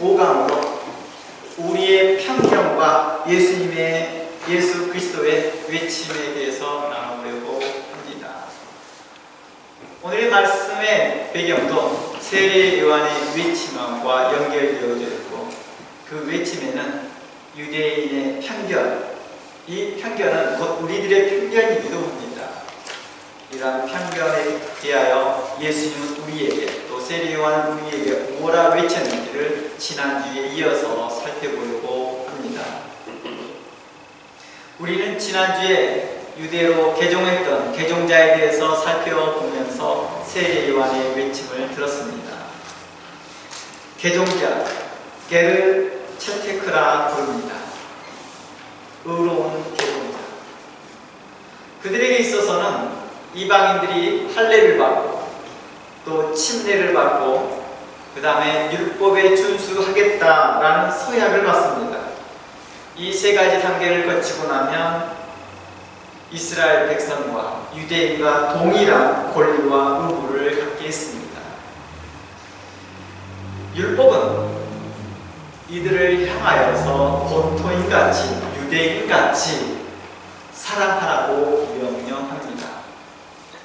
15강으로 우리의 편견과 예수 그리스도의 외침에 대해서 나눠보려고 합니다. 오늘의 말씀의 배경도 세례 요한의 외침과 연결되어져 있고, 그 외침에는 유대인의 편견, 이 편견은 곧 우리들의 편견이기도 합니다. 이러한 편견에 대하여 예수님은 우리에게, 또 세례 요한은 우리에게 뭐라 외쳤는지를 지난주에 이어서 살펴보려고 합니다. 우리는 지난주에 유대로 개종했던 개종자에 대해서 살펴보면서 세례 요한의 외침을 들었습니다. 개종자, 게르 첼테크라 부릅니다. 의로운 개종자. 그들에게 있어서는 이방인들이 할례를 받고 또 침례를 받고 그 다음에 율법에 준수하겠다라는 서약을 받습니다. 이 세 가지 단계를 거치고 나면 이스라엘 백성과 유대인과 동일한 권리와 의무를 갖게 했습니다. 율법은 이들을 향하여서 본토인같이 유대인같이 사랑하라고 명령합니다.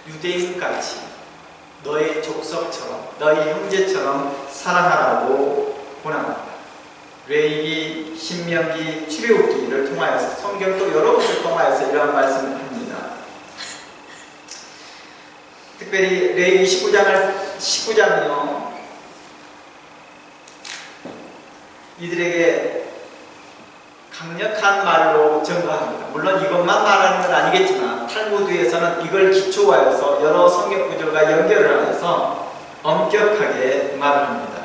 유대인같이 너희 족속처럼, 너희 형제처럼 사랑하라고 권합니다. 레위기, 신명기, 출애굽기를 통하여서, 성경도 여러 곳을 통하여서 이러한 말씀을 합니다. 특별히 레위기 19장은요, 이들에게 강력한 말로 증거합니다. 물론 이것만 말하는 건 아니겠지만 탈무드에서는 이걸 기초하여서 여러 성경 구절과 연결을 하여서 엄격하게 말을 합니다.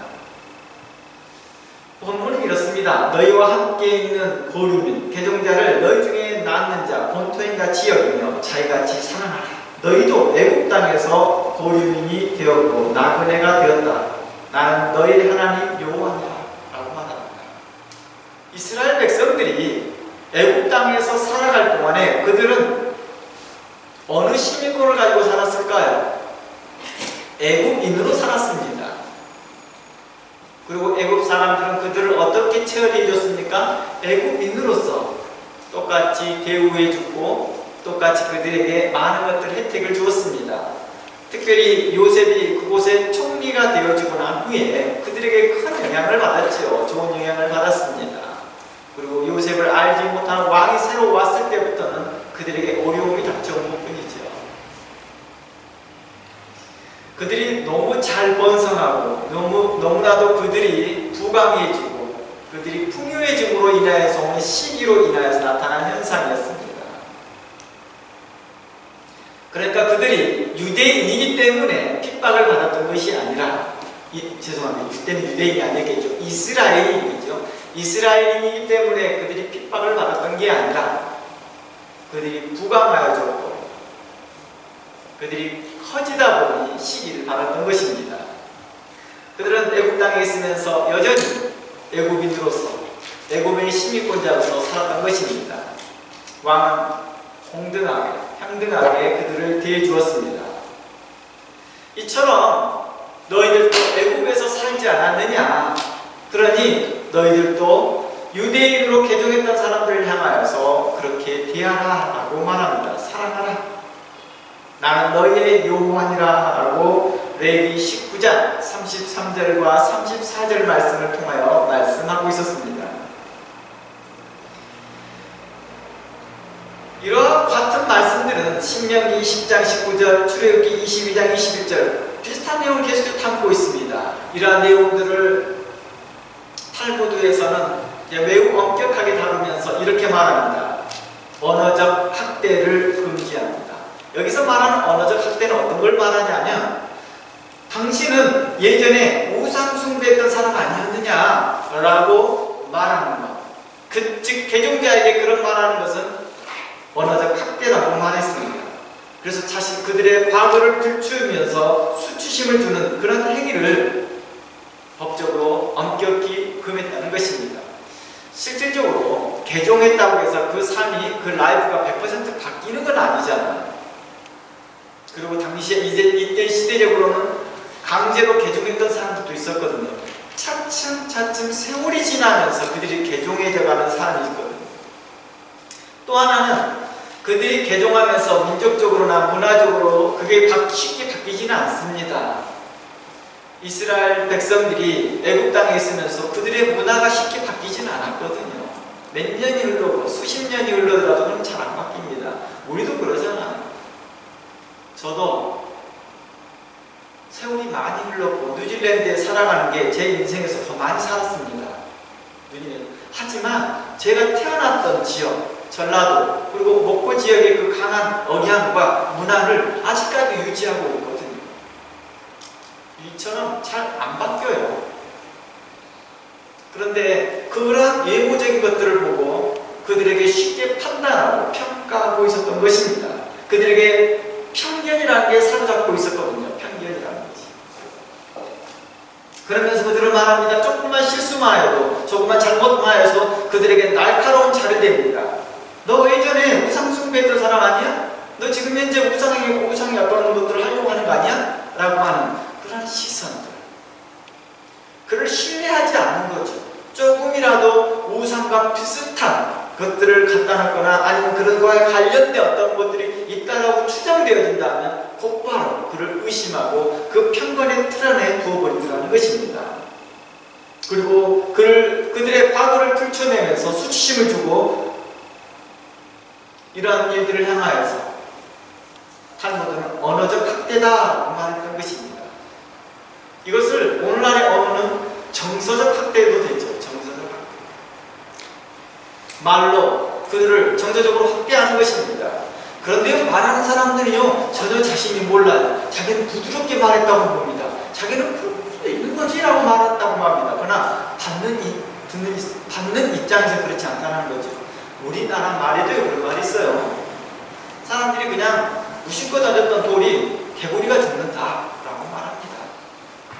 본문은 이렇습니다. 너희와 함께 있는 고류민, 개종자를 너희 중에 낳는 자, 본토인같이 여기며 자기같이 사랑하라. 너희도 애국 땅에서 고류민이 되었고 나그네가 되었다. 나는 너희 하나님 여호와니라 라고 말합니다. 이스라엘 백성들이 애국 땅에서 살아갈 동안에 그들은 어느 시민권을 가지고 살았을까요? 애국인으로 살았습니다. 그리고 애국 사람들은 그들을 어떻게 처리해 줬습니까? 애국인으로서 똑같이 대우해 주고 똑같이 그들에게 많은 것들 혜택을 주었습니다. 특별히 요셉이 그곳에 총리가 되어지고 난 후에 그들에게 큰 영향을 받았죠. 좋은 영향을 받았습니다. 그리고 요셉을 알지 못하는 왕이 새로 왔을 때부터는 그들에게 어려움이 닥쳐온 것뿐이죠. 그들이 너무 잘 번성하고 너무나도 그들이 부강해지고 그들이 풍요해짐으로 인하여서 오는 시기로 인하여서 나타난 현상이었습니다. 그러니까 그들이 유대인이기 때문에 핍박을 받았던 것이 아니라, 죄송합니다. 그때는 유대인이 아니겠죠. 이스라엘인이죠. 이스라엘인이기 때문에 그들이 핍박을 받았던 게 아니라 그들이 부강하여졌고 그들이 커지다 보니 시기를 받았던 것입니다. 그들은 애국 땅에 있으면서 여전히 애국인으로서, 애국의 시민권자로서 살았던 것입니다. 왕은 홍등하게, 향등하게 그들을 대해주었습니다. 이처럼 너희들도 애국에서 살지 않았느냐? 그러니 너희들도 유대인으로 개종했던 사람들을 향하여서 그렇게 대하라 라고 말합니다. 사랑하라. 나는 너희의 여호와니라 라고 레위기 19장 33절과 34절 말씀을 통하여 말씀하고 있었습니다. 이러한 같은 말씀들은 신명기 10장 19절, 출애굽기 22장 21절 비슷한 내용을 계속 담고 있습니다. 이러한 내용들을 탈무드에서는 매우 엄격하게 다루면서 이렇게 말합니다. 언어적 학대를 금지합니다. 여기서 말하는 언어적 학대는 어떤 걸 말하냐면, 당신은 예전에 우상 숭배했던 사람 아니었느냐 라고 말하는 것. 즉 개종자에게 그런 말하는 것은 언어적 학대라고 말했습니다. 그래서 그들의 과거를 들추면서 수치심을 주는 그런 행위를 법적으로 엄격히 금했다는 것입니다. 실질적으로 개종했다고 해서 그 삶이, 그 라이프가 100% 바뀌는 건 아니잖아요. 그리고 당시에 이때 시대적으로는 강제로 개종했던 사람들도 있었거든요. 차츰 세월이 지나면서 그들이 개종해져가는 사람이 있거든요. 또 하나는 그들이 개종하면서 민족적으로나 문화적으로 그게 쉽게 바뀌지는 않습니다. 이스라엘 백성들이 애굽 땅에 있으면서 그들의 문화가 쉽게 바뀌지는 않았거든요. 몇 년이 흘러고 수십 년이 흘러더라도 그건 잘 안 바뀝니다. 우리도 그러잖아요. 저도 세월이 많이 흘렀고 뉴질랜드에 살아가는 게 제 인생에서 더 많이 살았습니다. 하지만 제가 태어났던 지역, 전라도 그리고 목포 지역의 그 강한 억양과 문화를 아직까지 유지하고 있거든요. 이처럼 잘 안 바뀌어요. 그런데 그러한 예고적인 것들을 보고 그들에게 쉽게 판단하고 평가하고 있었던 것입니다. 그들에게 편견이라는 게 사로잡고 있었거든요. 편견이라는 것이. 그러면서 그들은 말합니다. 조금만 실수만 해도, 조금만 잘못만 해서 그들에게 날카로운 자를 댑니다. 너 예전에 우상 숭배했던 사람 아니야? 너 지금 현재 우상이 어떤 것들을 하려고 하는 거 아니야? 라고 하는 그런 시선들. 그를 신뢰하지 않는 거죠. 조금이라도 우상과 비슷한 것들을 갖다 놨거나 아니면 그런 거에 관련된 어떤 것들이 있다라고 추정되어진다면 곧바로 그를 의심하고 그 편견의 틀 안에 두어버리더라는 것입니다. 그리고 그들의 과거를 들춰내면서 수치심을 주고 이러한 일들을 향하여서 탈무드는 언어적 학대다라고 말했던 것입니다. 이것을 오늘날의 언어는 정서적 학대도 되죠. 정서적 학대. 말로 그들을 정서적으로 학대하는 것입니다. 그런데 말하는 사람들이요 전혀 자신이 몰라요. 자기는 부드럽게 말했다고 봅니다. 자기는 그렇게 있는 거지라고 말했다고 합니다. 그러나 받는 입장에서 그렇지 않다는 거죠. 우리나라 말에도 그런 말이 있어요. 사람들이 그냥 무심코 던졌던 돌이 개구리가 죽는다라고 말합니다.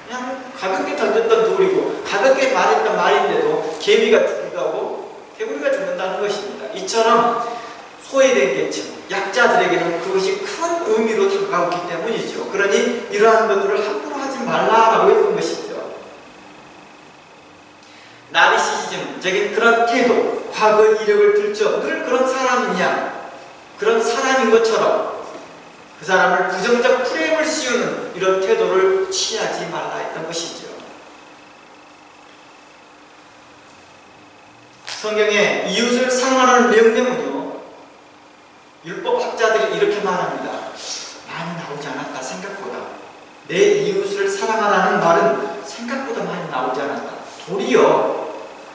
그냥 가볍게 던졌던 돌이고 가볍게 말했던 말인데도 개미가 죽기도 하고 개구리가 죽는다는 것입니다. 이처럼 소외된 계층, 약자들에게는 그것이 큰 의미로 다가오기 때문이죠. 그러니 이러한 것들을 함부로 하지 말라라고 했던 것이죠. 나르시시즘적인 그런 태도, 과거 이력을 들춰 늘 그런 사람이냐, 그런 사람인 것처럼 그 사람을 부정적 프레임을 씌우는 이런 태도를 취하지 말라 했던 것이죠. 성경에 이웃을 사랑하라는 명령은요, 율법학자들이 이렇게 말합니다. 많이 나오지 않았다. 생각보다 내 이웃을 사랑하라는 말은 생각보다 많이 나오지 않았다. 도리어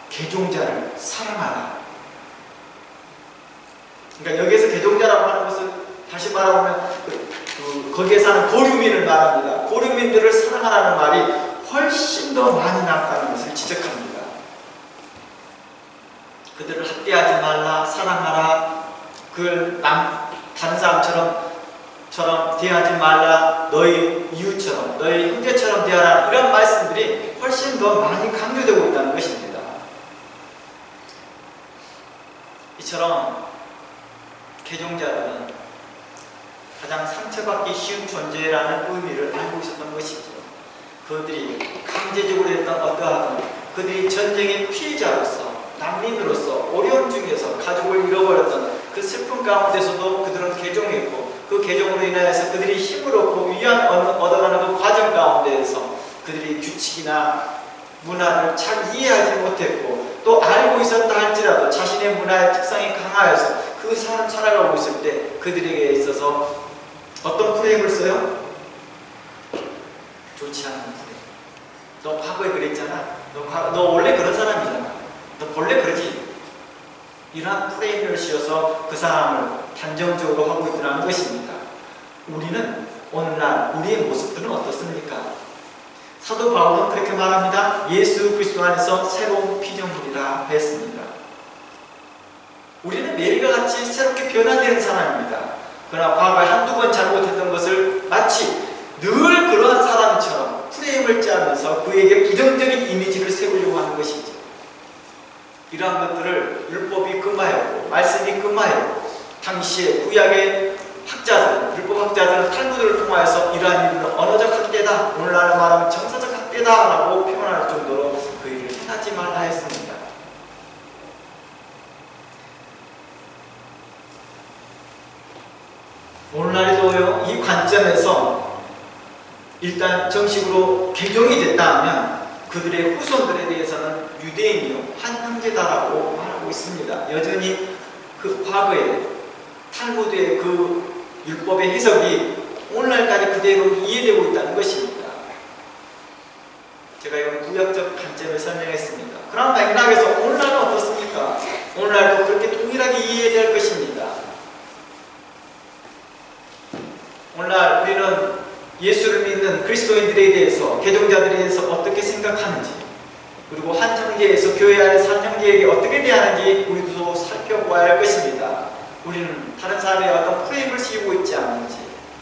개종자를 사랑하라. 그러니까 여기에서 개종자라고 하는 것은 다시 말하면 거기에 사는 고류민을 말합니다. 고류민들을 사랑하라는 말이 훨씬 더 많이 나왔다는 것을 지적합니다. 그들을 학대하지 말라, 사랑하라, 그걸 다른 사람처럼 대하지 말라, 너희 이웃처럼, 너희 형제처럼 대하라, 이런 말씀들이 훨씬 더 많이 강조되고 있다는 것입니다. 이처럼 개종자들은 가장 상처받기 쉬운 존재라는 의미를 알고 있었던 것이죠. 그들이 강제적으로 했던 어떠하든 그들이 전쟁의 피해자로서, 난민으로서 어려움 중에서 가족을 잃어버렸던 그 슬픔 가운데서도 그들은 개종했고, 그 개종으로 인하여서 그들이 힘을 얻고 위안 얻어가는 그 과정 가운데에서 그들이 규칙이나 문화를 잘 이해하지 못했고, 또 알고 있었다 할지라도 자신의 문화의 특성이 강하여서 그 사람 살아가고 있을 때 그들에게 있어서 어떤 프레임을 써요? 좋지 않은 프레임. 너 과거에 그랬잖아. 너 원래 그런 사람이잖아. 너 본래 그러지. 이러한 프레임을 씌워서 그 사람을 단정적으로 하고 있더라는 것입니다. 우리는 오늘날 우리의 모습들은 어떻습니까? 사도 바울은 그렇게 말합니다. 예수 그리스도 안에서 새로운 피조물이라 했습니다. 우리는 매일과 같이 새롭게 변화되는 사람입니다. 그러나 과거에 한두 번 잘못했던 것을 마치 늘 그러한 사람처럼 프레임을 짜면서 그에게 부정적인 이미지를 세우려고 하는 것이죠. 이러한 것들을 율법이 금하였고 말씀이 금하였고 당시에 구약의 학자들, 율법학자들은 탈무드를 통하여서 이러한 일은 언어적 학대다, 오늘날로 말하면 정서적 학대 학대다라고 표현할 정도로 그 일을 행하지 말라 했습니다. 오늘날에도요, 이 관점에서 일단 정식으로 개종이 됐다 하면 그들의 후손들에 대해서는 유대인이요, 한 형제다라고 말하고 있습니다. 여전히 그 과거에 탈무드의 그 율법의 해석이 오늘날까지 그대로 이해되고 있다는 것입니다. 제가 이건 구약적 관점을 설명했습니다. 그런 맥락에서 오늘날은 어떻습니까? 오늘날도 그렇게 동일하게 이해될 것입니다. 오늘날 우리는 예수를 믿는 그리스도인들에 대해서, 개종자들에 대해서 어떻게 생각하는지, 그리고 한 형제에서 교회 안에서 한 형제에게 어떻게 대하는지 우리도 살펴보아야 할 것입니다. 우리는 다른 사람의 어떤 프레임을 씌우고 있지 않는지,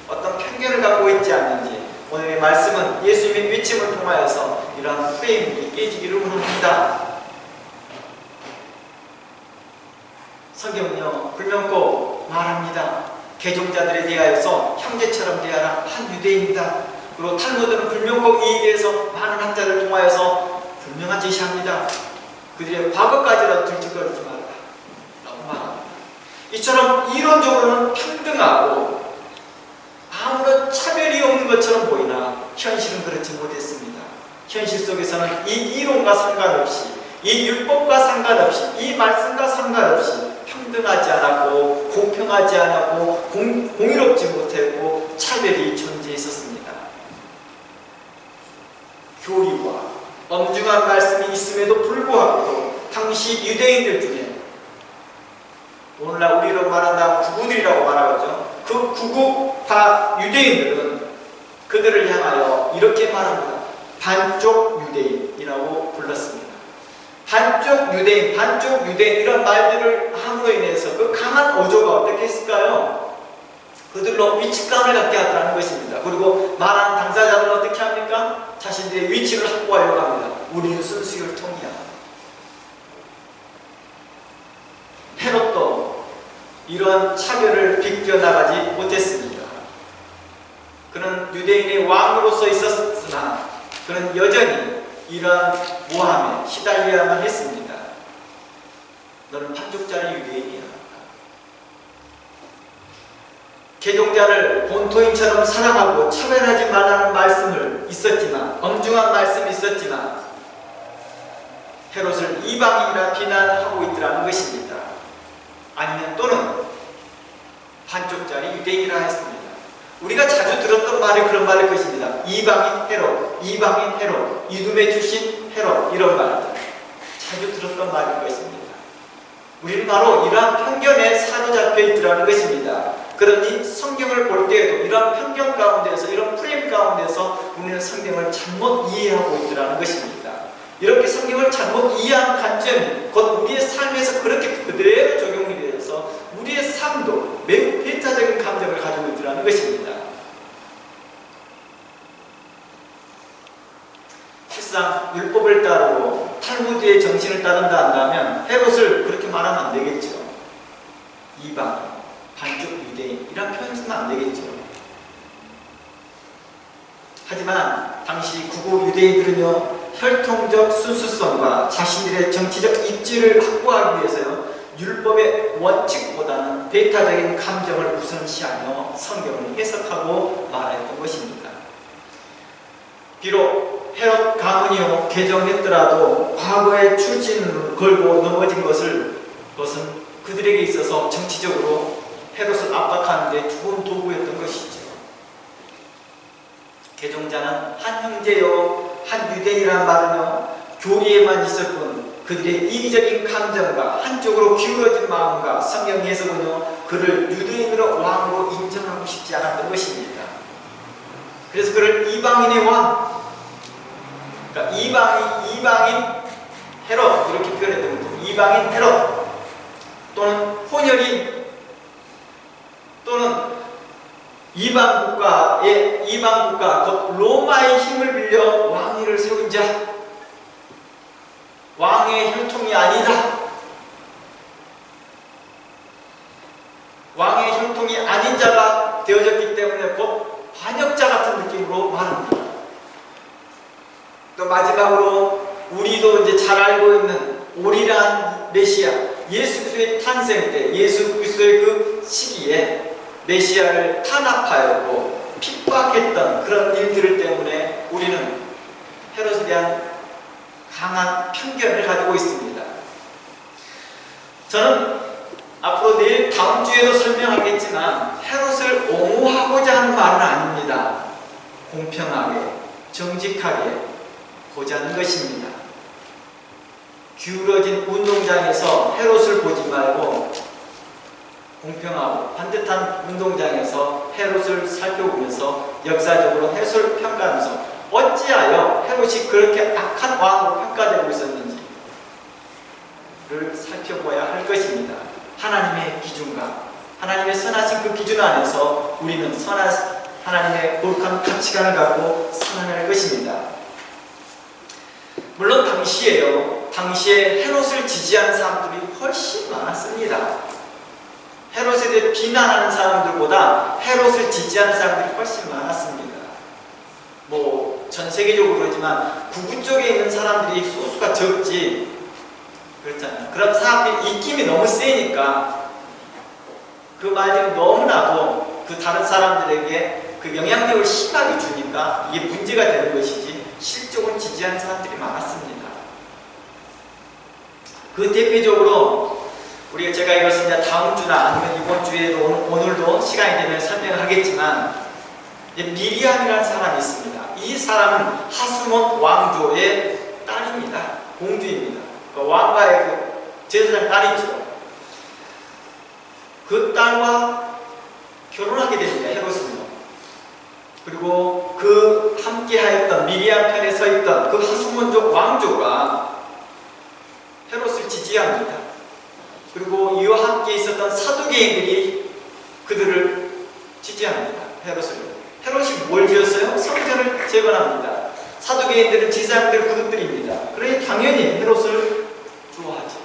어떤 편견을 갖고 있지 않는지, 오늘의 말씀은 예수님의 위침을 통하여서 이러한 프레임이 깨지기를 원합니다. 성경은요, 불명코 말합니다. 개종자들에 대하여서 형제처럼 대하라, 한 유대인이다. 그리고 탈무드는 불명코 이에 대해서 많은 학자를 통하여서 분명한 제시합니다. 그들의 과거까지라도 들쭉거리지 말라 라고 말합니다. 이처럼 이론적으로는 평등하고 아무런 차별이 없는 것처럼 보이나 현실은 그렇지 못했습니다. 현실 속에서는 이 이론과 상관없이, 이 율법과 상관없이, 이 말씀과 상관없이 평등하지 않았고 공평하지 않았고 공의롭지 못했고 차별이 존재했었습니다. 교리와 엄중한 말씀이 있음에도 불구하고 당시 유대인들 중에, 오늘날 우리로 말한다면 구구들이라고 말하죠. 그 구구파 유대인들은 그들을 향하여 이렇게 말합니다. 반쪽 유대인이라고 불렀습니다. 반쪽 유대인 이런 말들을 함으로 인해서 그 강한 어조가 어떻게 했을까요? 그들로 위치감을 갖게 하더라는 것입니다. 그리고 말하는 당사자들은 어떻게 합니까? 자신들의 위치를 확보하려고 합니다. 우리는 순수 혈통이야. 헤롯도 이런 차별을 비껴나가지 못했습니다. 그는 유대인의 왕으로서 있었으나 그는 여전히 이러한 모함에 시달려야만 했습니다. 너는 반쪽짜리 유대인이야. 개종자를 본토인처럼 사랑하고 차별하지 말라는 말씀을 있었지만, 엄중한 말씀이 있었지만 헤롯을 이방인이라 비난하고 있더라는 것입니다. 아니면 또는 반쪽짜리 유대인이라 했습니다. 우리가 자주 들었던 말이 그런 말일 것입니다. 이방인 헤롯, 이두메 출신 헤롯, 이런 말들 자주 들었던 말일 것입니다. 우리는 바로 이러한 편견에 사로잡혀 있더라는 것입니다. 그러니 성경을 볼 때에도 이러한 편견 가운데서, 이런 프레임 가운데서 우리는 성경을 잘못 이해하고 있더라는 것입니다. 이렇게 성경을 잘못 이해한 관점이 곧 우리의 삶에서 그렇게 그대로 적용이 되어서 우리의 삶도 매우 배타적인 감정을 가지고 있더라는 것입니다. 실상 율법을 따르고 탈무드의 정신을 따른다 한다면 헤롯을 그렇게 말하면 안 되겠죠. 이방, 반쪽 유대인 이런 표현 쓰면 안 되겠죠. 하지만 당시 구구 유대인들은요, 혈통적 순수성과 자신들의 정치적 입지를 확보하기 위해서요, 율법의 원칙보다는 배타적인 감정을 우선시하며 성경을 해석하고 말했던 것입니다. 비록 헤롯 가문이요 개종했더라도 과거의 출신을 걸고 넘어진 것은 그들에게 있어서 정치적으로 헤롯을 압박하는 데 좋은 도구였던 것이죠. 개종자는 한 형제요, 한 유대인이란 말은요, 교리에만 있을 뿐 그들의 이기적인 감정과 한쪽으로 기울어진 마음과 성경 해석은요, 그를 유대인으로 왕으로 인정하고 싶지 않았던 것입니다. 그래서 그를 이방인의 왕, 그러니까 이방인 헤롯 이렇게 표현했던 거죠. 이방인 헤롯 또는 혼혈인 또는 이방 국가 곧 로마의 힘을 빌려 왕위를 세운 자, 왕의 혈통이 아니다, 왕의 혈통이 아닌 자가 되어졌기 때문에 곧 반역자 같은 느낌으로 말합니다. 잘 알고 있는 오리란 메시아, 예수 그리스도의 탄생 때, 예수 그리스도의 그 시기에 메시아를 탄압하였고 핍박했던 그런 일들 때문에 우리는 헤롯에 대한 강한 편견을 가지고 있습니다. 저는 앞으로 내일 다음 주에도 설명하겠지만 헤롯을 옹호하고자 하는 말은 아닙니다. 공평하게, 정직하게 보자는 것입니다. 기울어진 운동장에서 헤롯을 보지 말고 공평하고 반듯한 운동장에서 헤롯을 살펴보면서 역사적으로 헤롯을 평가하면서 어찌하여 헤롯이 그렇게 악한 왕으로 평가되고 있었는지를 살펴봐야 할 것입니다. 하나님의 기준과 하나님의 선하신 그 기준 안에서 우리는 하나님의 거룩한 가치관을 갖고 살아갈 것입니다. 물론 당시에 헤롯을 지지하는 사람들이 훨씬 많았습니다. 헤롯에 대해 비난하는 사람들보다 헤롯을 지지하는 사람들이 훨씬 많았습니다. 전 세계적으로 그러지만 북부 쪽에 있는 사람들이 소수가 적지 그렇잖아요. 그런 사람들이 입김이 너무 세니까 그 말들이 너무나도 그 다른 사람들에게 그 영향력을 심하게 주니까 이게 문제가 되는 것이지 실적으로 지지하는 사람들이 많았습니다. 그 대표적으로 제가 이것은 이제 다음 주나 아니면 이번 주에도 오늘도 시간이 되면 설명하겠지만 미리암이라는 사람이 있습니다. 이 사람은 하스몬 왕조의 딸입니다. 공주입니다. 왕가의 그 제사장 딸이죠. 그 딸과 결혼하게 됩니다. 헤롯은요. 그리고 그 함께하였던 미리암 편에 서 있던 그 하스몬족 왕조가 헤롯을 지지합니다. 그리고 이와 함께 있었던 사두개인들이 그들을 지지합니다. 헤롯이 뭘 지었어요? 성전을 재건합니다. 사두개인들은 제사장들 그룹들입니다. 그러니 당연히 헤롯을 좋아하죠.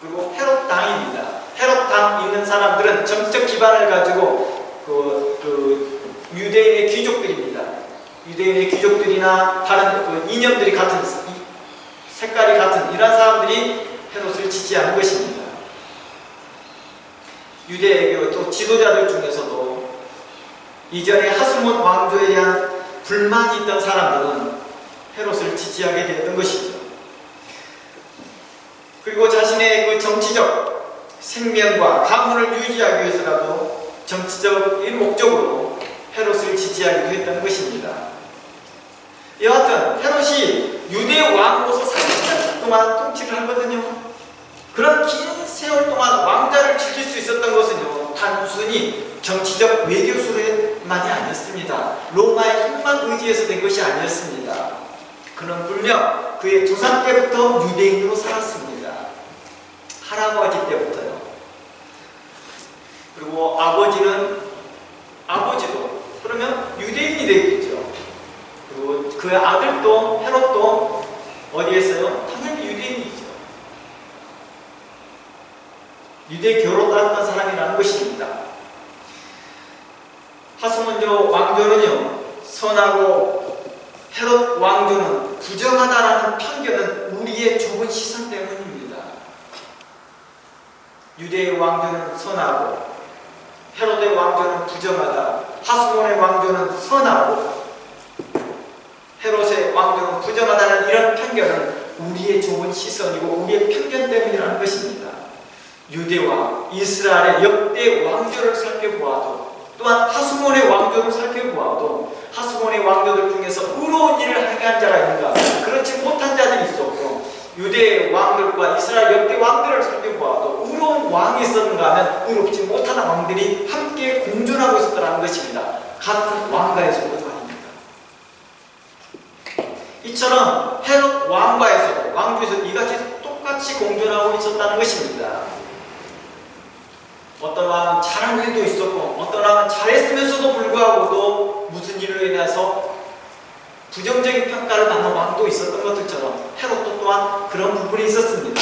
그리고 헤롯 당입니다. 헤롯 당 있는 사람들은 정치적 기반을 가지고 유대인의 귀족들입니다. 유대인의 귀족들이나 다른 이념들이 같은 색깔이 같은 이런 사람들이 헤롯을 지지하는 것입니다. 유대의 또 지도자들 중에서도 이전에 하스몬 왕조에 대한 불만이 있던 사람들은 헤롯을 지지하게 되었던 것이죠. 그리고 자신의 그 정치적 생명과 가문을 유지하기 위해서라도 정치적인 목적으로 헤롯을 지지하기도 했던 것입니다. 여하튼 헤롯이 유대 왕으로서 30년 동안 통치를 하거든요. 그런 긴 세월 동안 왕자를 지킬 수 있었던 것은요, 단순히 정치적 외교수만이 아니었습니다. 로마의 힘만 의지해서 된 것이 아니었습니다. 그는 분명 그의 조상 때부터 유대인으로 살았습니다. 할아버지 때부터요. 그리고 아버지도 그러면 유대인이 되겠죠. 그리고 그의 아들도 헤롯도 어디에서요? 당연히 유대인이죠. 유대교로 따랐던 사람이라는 것입니다. 하스몬족 왕조는요, 선하고 헤롯 왕조는 부정하다라는 편견은 우리의 좁은 시선 때문입니다. 유대의 왕조는 선하고 헤롯의 왕조는 부정하다. 하스몬의 왕조는 선하고 헤롯의 왕조는 부정하다는 이런 편견은 우리의 좁은 시선이고 우리의 편견 때문이라는 것입니다. 유대와 이스라엘의 역대 왕조를 살펴보아도 또한 하스몬의 왕조를 살펴보아도 하스몬의 왕조들 중에서 의로운 일을 행한 자가 있는가? 그렇지 못한 자들이 있었고 유대의 왕들과 이스라엘 역대 왕들을 살펴보아도 의로운 왕이 있었는가 하면 의롭지 못한 왕들이 함께 공존하고 있었다는 것입니다. 같은 왕가의 속에서 아닙니다. 이처럼 헤롯 왕조에서 이같이 똑같이 공존하고 있었다는 것입니다. 어떤 왕은 잘한 일도 있었고 어떤 왕은 잘했으면서도 불구하고도 무슨 일로 인해서 부정적인 평가를 받는 왕도 있었던 것들처럼 헤롯도 또한 그런 부분이 있었습니다.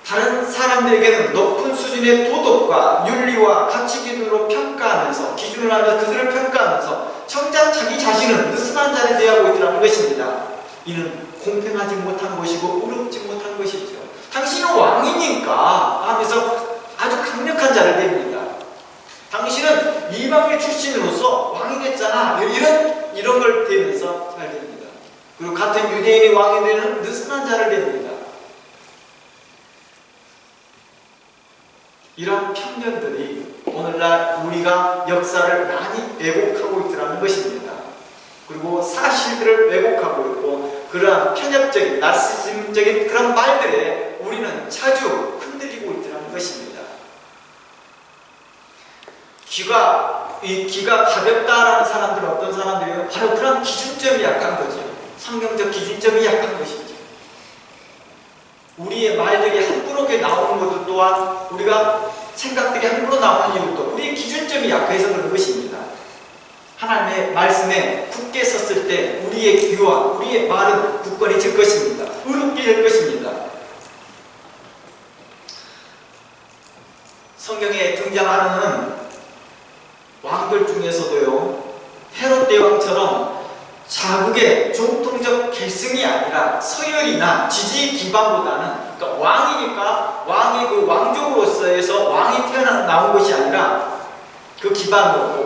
다른 사람들에게는 높은 수준의 도덕과 윤리와 가치 기준으로 평가하면서 그들을 평가하면서 정작 자기 자신은 느슨한 자를 대하고 있더라는 것입니다. 이는 공평하지 못한 것이고 의롭지 못한 것이죠. 당신은 왕이니까 하면서 아주 강력한 자를 댑니다. 당신은 이방인 출신으로서 왕이 됐잖아. 이런 걸 대면서 잘 됩니다. 그리고 같은 유대인이 왕이 되는 느슨한 자를 댑니다. 이런 편견들이 오늘날 우리가 역사를 많이 왜곡하고 있더라는 것입니다. 그리고 사실들을 왜곡하고 있고 그러한 편협적인 나르시즘적인 그런 말들에 우리는 자주 흔들리고 있더라는 것입니다. 귀가 가볍다라는 사람들은 어떤 사람들이에요? 바로 그런 기준점이 약한 거죠. 성경적 기준점이 약한 것이죠. 우리의 말들이 함부로 나오는 것도 또한 우리가 생각들이 함부로 나오는 이유도 우리의 기준점이 약해서 그런 것입니다. 하나님의 말씀에 굳게 섰을 때 우리의 귀와 우리의 말은 굳건해질 것입니다. 의롭게 될 것입니다. 성경에 등장하는 왕들 중에서도요, 헤롯 대왕처럼 자국의 정통적 계승이 아니라 서열이나 지지 기반보다는, 그러니까 왕이니까 왕의 그 왕족으로서에서 왕이 나온 것이 아니라 그 기반으로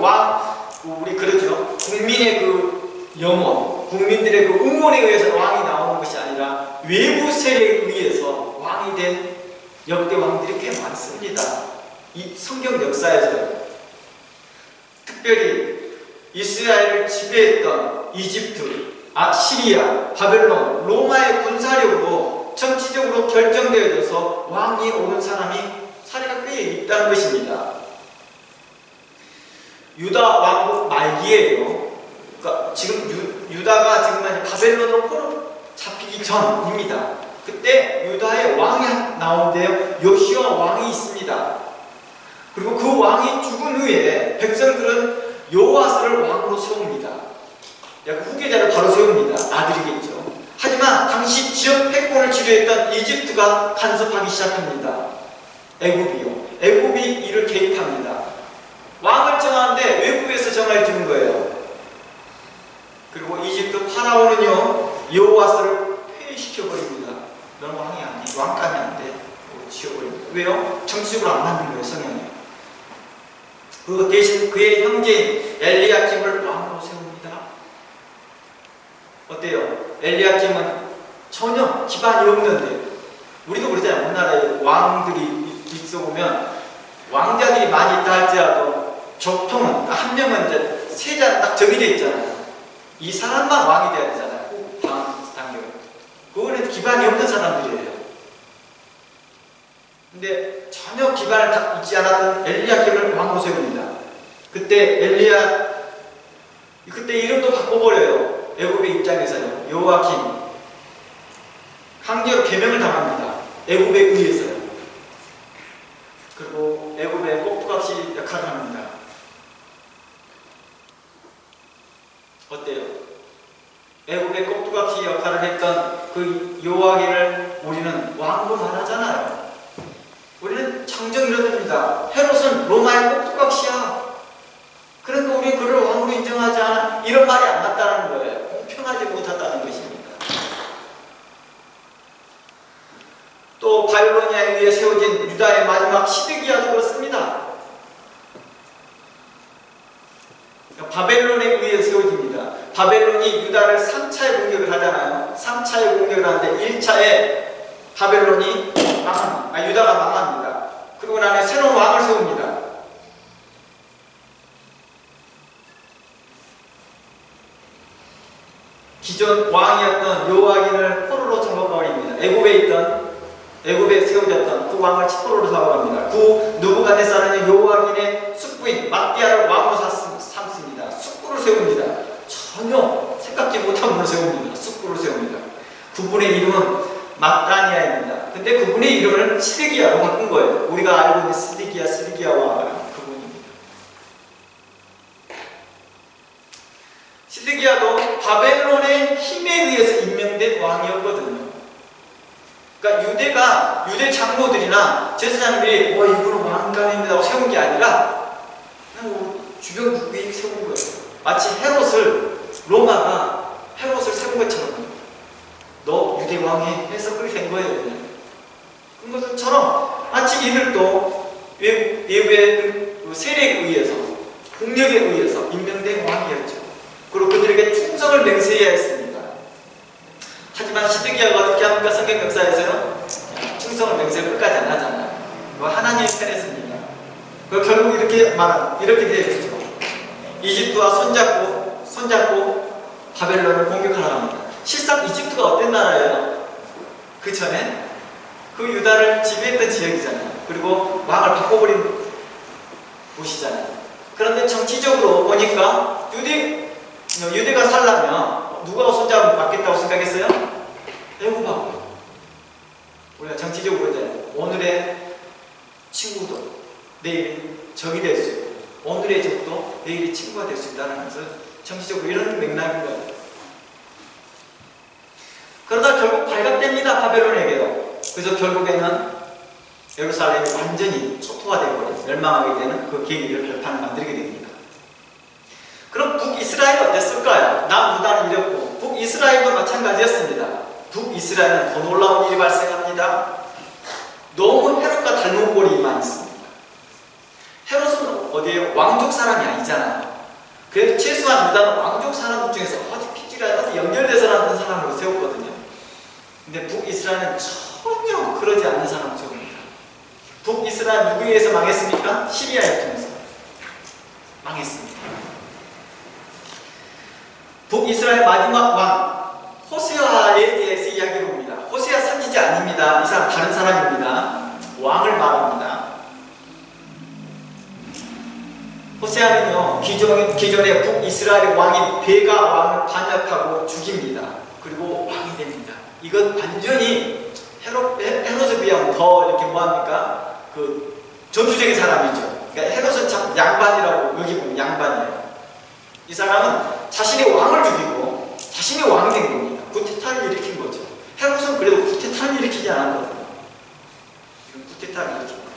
우리 그러죠. 국민의 그 영혼, 국민들의 그 응원에 의해서 왕이 나오는 것이 아니라 외부 세력에 의해서 왕이 된 역대 왕들이 꽤 많습니다. 이 성경 역사에서 특별히 이스라엘을 지배했던 이집트, 시리아, 바벨론, 로마의 군사력으로 정치적으로 결정되어져서 왕이 오른 사람이 사례가 꽤 있다는 것입니다. 유다 왕국 말기에요. 그러니까 지금 유다가 지금 바벨론으로 잡히기 전입니다. 그때 유다의 왕이 나오는데요, 요시아 왕이 있습니다. 그리고 그 왕이 죽은 후에 백성들은 요아스를 왕으로 세웁니다. 후계자를 바로 세웁니다. 아들이겠죠. 하지만 당시 지역 패권을 지배했던 이집트가 간섭하기 시작합니다. 애굽이 이를 개입합니다. 왕을 정하는데 외국에서 정할 주는 거예요. 그리고 이집트 파라오는요, 요아스를 폐위시켜버립니다. 넌 왕이 안 돼. 왕감이 안 돼. 지워버립니다. 왜요? 정치적으로 안 맞는 거예요, 성향이. 그 대신 그의 형제인 엘리야킴을 왕으로 세웁니다. 어때요? 엘리야킴은 전혀 기반이 없는데, 우리도 그러잖아요. 우리나라에 왕들이 있어 보면 왕자들이 많이 있다 할지라도 적통은 한 명은 이제 세자는 딱 정해져 있잖아요. 이 사람만 왕이 돼야 되잖아요. 당연. 그거는 기반이 없는 사람들이에요. 근데 전혀 기반을 잊지 않았던 엘리야킴을 왕으로 세웁니다. 그때 이름도 바꿔버려요. 애굽의 입장에서요. 요아킴. 강제로 계명을 당합니다. 애굽에 의해서요. 그리고 애굽의 꼭두각시 역할을 합니다. 어때요? 애굽의 꼭두각시 역할을 했던 그 요아기를 우리는 왕으로 말하잖아요. 우리는 정정이라 됩니다. 헤롯은 로마의 꼭두각시야. 그러니까 우리 그를 왕으로 인정하지 않아. 이런 말이 안 맞다는 거예요. 공평하지 못하다는 것입니다. 또 바빌로니아에 의해 세워진 유다의 마지막 시드기야도 그렇습니다. 바벨론에 의해 세워집니다. 바벨론이 유다를 3차의 공격을 하잖아요. 3차의 공격을 하는데 1차에 바벨론이 유다가 망합니다. 그리고 나서 새로운 왕을 세웁니다. 기존 왕이었던 요아긴을 포로로 잡아버립니다. 애굽에 세워졌던 그 왕을 포로로 잡아갑니다. 그 느부갓네살은 요아긴의 숙부인 막디아를 왕으로 삼습니다. 숙부를 세웁니다. 전혀 생각지 못한 분을 세웁니다. 숙부를 세웁니다. 그분의 이름은 막다니아입니다. 근데 그분의 이름을 시드기야로 바꾼 거예요. 우리가 알고 있는 시드기야 왕은 그분입니다. 시드기야도 바벨론의 힘에 의해서 임명된 왕이었거든요. 그러니까 유대 장로들이나 제사장들이 이분은 왕감입니다 하고 세운 게 아니라 그냥 주변 국민이 세운 거예요. 마치 로마가 헤롯을 세운 것처럼 유대 왕이 해서 그렇게 된 거예요. 그런 것처럼 마치 이들도 외부의 세력에 의해서, 국력에 의해서 임명된 왕이었죠. 그리고 그들에게 충성을 맹세해야 했습니다. 하지만 시드기야가 어떻게 합니까? 성경 역사에서요, 충성을 맹세를 끝까지 안 하잖아요. 하나님의 편했습니다. 결국 이렇게 되어있죠. 이집트와 손잡고 바벨론을 공격하러 갑니다. 실상 이집트가 어떤 나라예요? 그 전에 그 유다를 지배했던 지역이잖아요. 그리고 왕을 바꿔버린 곳이잖아요. 그런데 정치적으로 보니까 유대가 살려면 누가 손잡아 받겠다고 생각했어요? 애굽하고. 우리가 정치적으로 이제 오늘의 친구도 내일 적이 될 수 있고, 오늘의 적도 내일의 친구가 될 수 있다는 것을 정치적으로 이런 맥락인 거예요. 그러다 결국 발각됩니다. 바벨론에게요. 그래서 결국에는 예루살렘이 완전히 초토화되고 멸망하게 되는 그 계기를 결판을 만들게 됩니다. 그럼 북이스라엘은 어땠을까요? 남유다는 이랬고 북이스라엘도 마찬가지였습니다. 북이스라엘은 더 놀라운 일이 발생합니다. 너무 헤롯과 닮은 꼴이만 있습니다. 헤롯은 어디에 왕족 사람이 아니잖아요. 그래서 최소한 유다는 왕족 사람 중에서 어디 핏줄이나 어디 연결돼서라는 사람으로 세웠거든요. 근데 북이스라엘은 전혀 그러지 않는 사람을 세웁니다. 북이스라엘 누구에 의해서 망했습니까? 시리아를 통해서 망했습니다. 북이스라엘 마지막 왕 호세아에 대해서 이야기를 봅니다. 호세아 선지자 아닙니다. 이 사람 다른 사람입니다. 왕을 말합니다. 호세아는요, 기존의 북이스라엘 왕인 베가 왕을 반역하고 죽입니다. 그리고 왕이 됩니다. 이건 완전히 헤롯에 비하면 더 이렇게 뭐합니까? 그 전투적인 사람이죠. 그러니까 헤롯은 참 양반이라고 여기 보면 양반이에요. 이 사람은 자신의 왕을 죽이고 자신이 왕이 된 겁니다. 쿠데타를 일으킨 거죠. 헤롯은 그래도 쿠데타를 일으키지 않았거든요. 이건 쿠데타를 일으킨 거예요.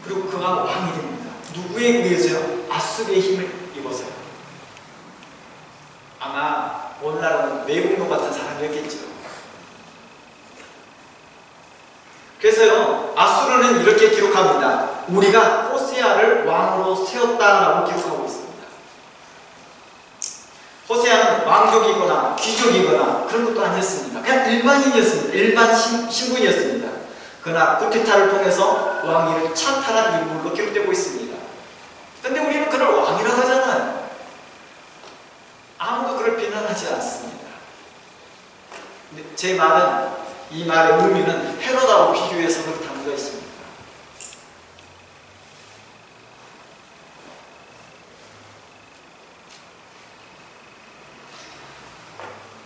그리고 그가 왕이 됩니다. 누구에 의해서요? 아수르의 힘을 입어서요. 아마 오늘날은 매국노 같은 사람이었겠죠. 그래서요, 아수르는 이렇게 기록합니다. 우리가 호세아를 왕으로 세웠다라고 기록하고 있습니다. 호세아는 왕족이거나 귀족이거나 그런 것도 아니었습니다. 그냥 일반인이었습니다. 일반 신분이었습니다. 그러나 쿠데타를 통해서 왕위를 찬탈한 인물로 기록되고 있습니다. 근데 우리는 그를 왕이라고 하잖아요. 아무도 그를 비난하지 않습니다. 근데 제 말은, 이 말의 의미는 헤롯하고 비교해서 그렇게 담겨 있습니다.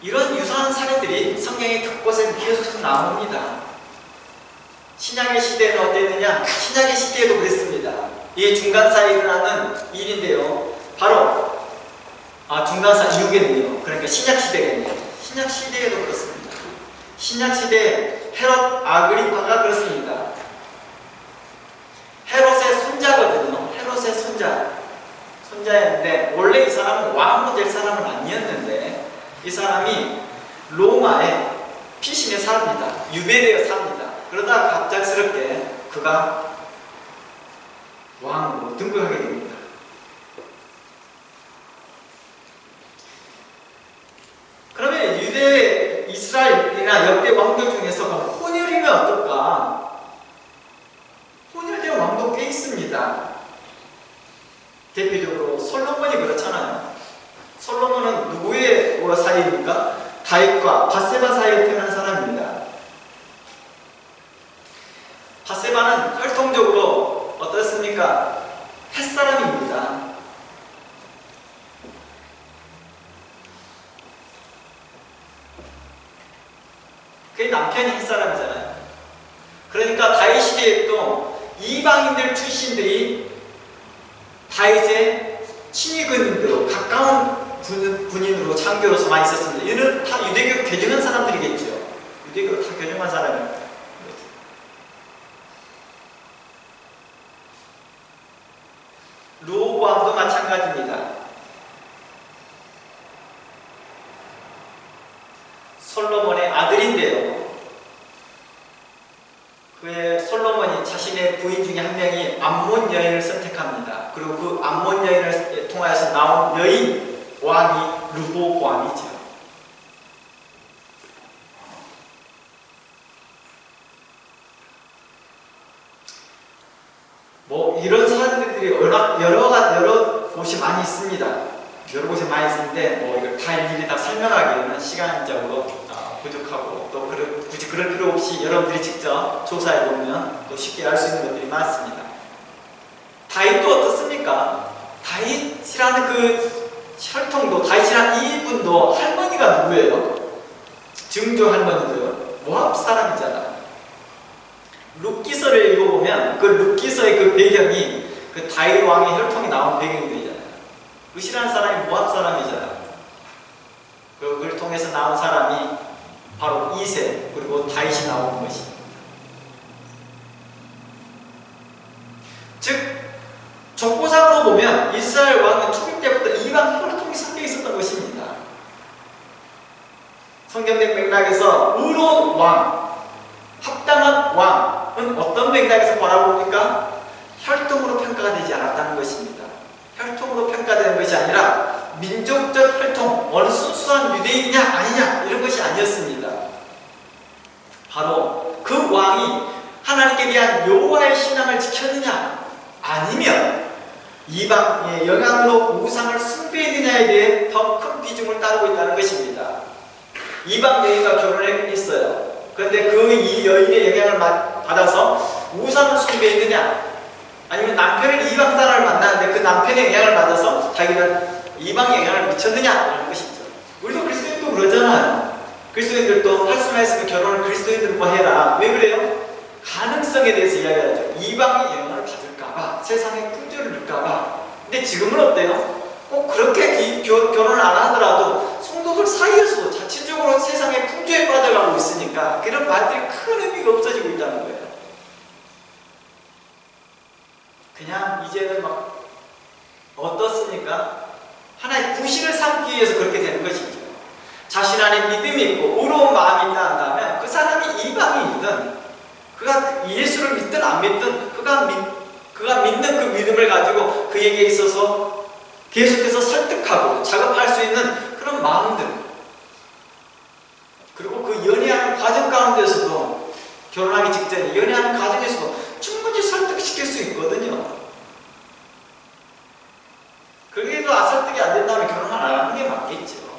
이런 유사한 사례들이 성경의 곳곳에 계속 나옵니다. 신약의 시대는 어땠느냐? 신약의 시대에도 그랬습니다. 이 중간 사이에 일어나는 일인데요. 바로 중간 사이 이후겠네요. 그러니까 신약 시대겠네요. 신약 시대에도 그렇습니다. 신약 시대에 헤롯 아그리파가 그렇습니다. 헤롯의 손자거든요. 헤롯의 손자였는데 원래 이 사람은 왕으로 될 사람은 아니었는데 이 사람이 로마의 피신에 삽니다. 유배되어 삽니다. 그러다 갑작스럽게 그가 왕으로 등극하게 됩니다. 그러면 유대, 이스라엘이나 역대 왕들 중에서 혼혈이면 어떨까? 혼혈된 왕도 꽤 있습니다. 대표적으로 솔로몬이 그렇잖아요. 솔로몬은 누구의 사이입니까? 다윗과 밧세바 사이에 태어난 사람입니다. 밧세바는 혈통적으로 어떻습니까? 햇사람입니다. 그게 남편이 햇사람이잖아요. 그러니까 다윗 시대에 또 이방인들 출신들이 다윗의 친위근인으로 가까운 군인으로 장교로서 많이 있었습니다. 이는 다 유대교로 개종한 사람들이겠죠. 유대교로 다 개종한 사람입니다. 르호보암도 마찬가지입니다. 솔로몬의 아들인데요. 그의 솔로몬이 자신의 부인 중에 한 명이 암몬 여인을 선택합니다. 그리고 그 암몬 여인을 통하여서 나온 여인 왕이 르호보암이죠. 뭐 이런 사람들이 워낙 여러 곳이 많이 있습니다. 여러 곳에 많이 있는데 뭐 이걸 다 일일이 다 설명하기에는 시간적으로 부족하고 또 굳이 그럴 필요 없이 여러분들이 직접 조사해 보면 또 쉽게 알 수 있는 것들이 많습니다. 다윗도 어떻습니까? 다윗이라는 그 혈통도 다윗이라는 이분도 할머니가 누구예요? 증조 할머니도요. 모압 사람이잖아요. 룻기서를 읽어보면 그 룻기서의 그 배경이 그 다윗 왕의 혈통이 나온 배경이 되잖아요. 룻이라는 사람이 모압 사람이잖아요. 그걸 통해서 나온 사람이 바로 이세 그리고 다윗이 나오는 것입니다. 즉 족보상으로 보면 이스라엘 왕은 초기 때부터 이방 혈통이 섞여 있었던 것입니다. 성경적 맥락에서 의로운 왕, 합당한 왕은 어떤 맥락에서 바라봅니까? 혈통으로 평가가 되지 않았다는 것입니다. 혈통으로 평가되는 것이 아니라 민족적 혈통, 어느 순수한 유대인이냐 아니냐 이런 것이 아니었습니다. 바로 그 왕이 하나님께 대한 여호와의 신앙을 지켰느냐 아니면 이방의 영향으로 우상을 숭배했느냐에 대해 더 큰 비중을 따르고 있다는 것입니다. 이방 여인과 결혼을 했어요. 그런데 그 이 여인의 영향을 받아서 우상을 숭배했느냐 아니면 남편을 이방 사람을 만났는데 그 남편의 영향을 받아서 자기는 이방의 영향을 미쳤느냐 이런 것이죠. 우리도 그리스도인도 그러잖아요. 그리스도인들도 할 수만 있으면 결혼을 그리스도인들과 해라. 왜 그래요? 가능성에 대해서 이야기하죠. 이방의 영향을 받을까봐, 세상에 풍조를 넣을까봐. 근데 지금은 어때요? 꼭 그렇게 결혼을 안 하더라도 성도들 사이에서 자체적으로 세상의 풍조에 빠져가고 있으니까 그런 말들이 큰 의미가 없어지고 있다는 거예요. 그냥 이제는 막 어떻습니까? 하나의 구실을 삼기 위해서 그렇게 되는 것이죠. 자신 안에 믿음이 있고 의로운 마음이 있다 한다면 그 사람이 이방인이든 그가 예수를 믿든 안 믿든 그가 믿는 그 믿음을 가지고 그에게 있어서 계속해서 설득하고 작업할 수 있는 그런 마음들, 그리고 그 연애하는 과정 가운데서도 결혼하기 직전에 연애하는 과정에서도 충분히 설득시킬 수 있거든요. 그게도 설득이 안 된다면 결혼 안 하는 게 맞겠죠.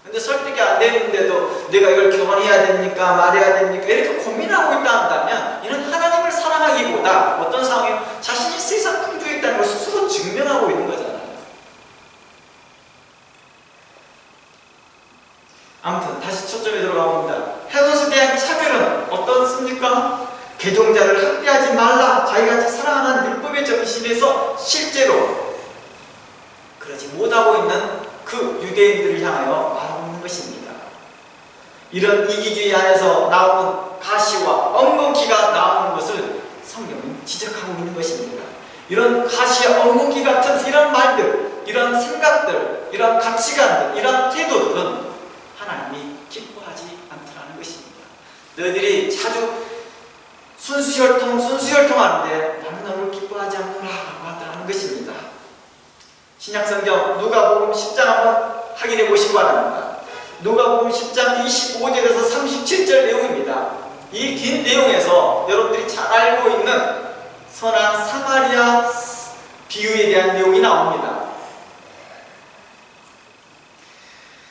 근데 설득이 안 되는데도 내가 이걸 결혼해야 됩니까? 말해야 됩니까? 이렇게 고민하고 있다 한다면 이는 하나님을 사랑하기보다 어떤 상황에 자신이 세상 풍조에 있다는 걸 스스로 증명하고 있는 거잖아요. 아무튼 다시 초점에 들어가봅니다. 헤롯에 대한 차별은 어떻습니까? 개종자를 학대하지 말라. 자기같이 사랑하는 율법의 정신에서 실제로 그러지 못하고 있는 그 유대인들을 향하여 말하고 있는 것입니다. 이런 이기주의 안에서 나오는 가시와 엉겅퀴가 나오는 것을 성경은 지적하고 있는 것입니다. 이런 가시와 엉겅퀴 같은 이런 말들, 이런 생각들, 이런 가치관들, 이런 태도들은 하나님이 기뻐하지 않더라는 것입니다. 너희들이 자주 순수혈통 하는데 나는 너를 기뻐하지 않노라 라고 하더라는 것입니다. 신약성경 누가복음 10장 한번 확인해 보시기 바랍니다. 누가복음 10장 25절에서 37절 내용입니다. 이 긴 내용에서 여러분들이 잘 알고 있는 선한 사마리아 비유에 대한 내용이 나옵니다.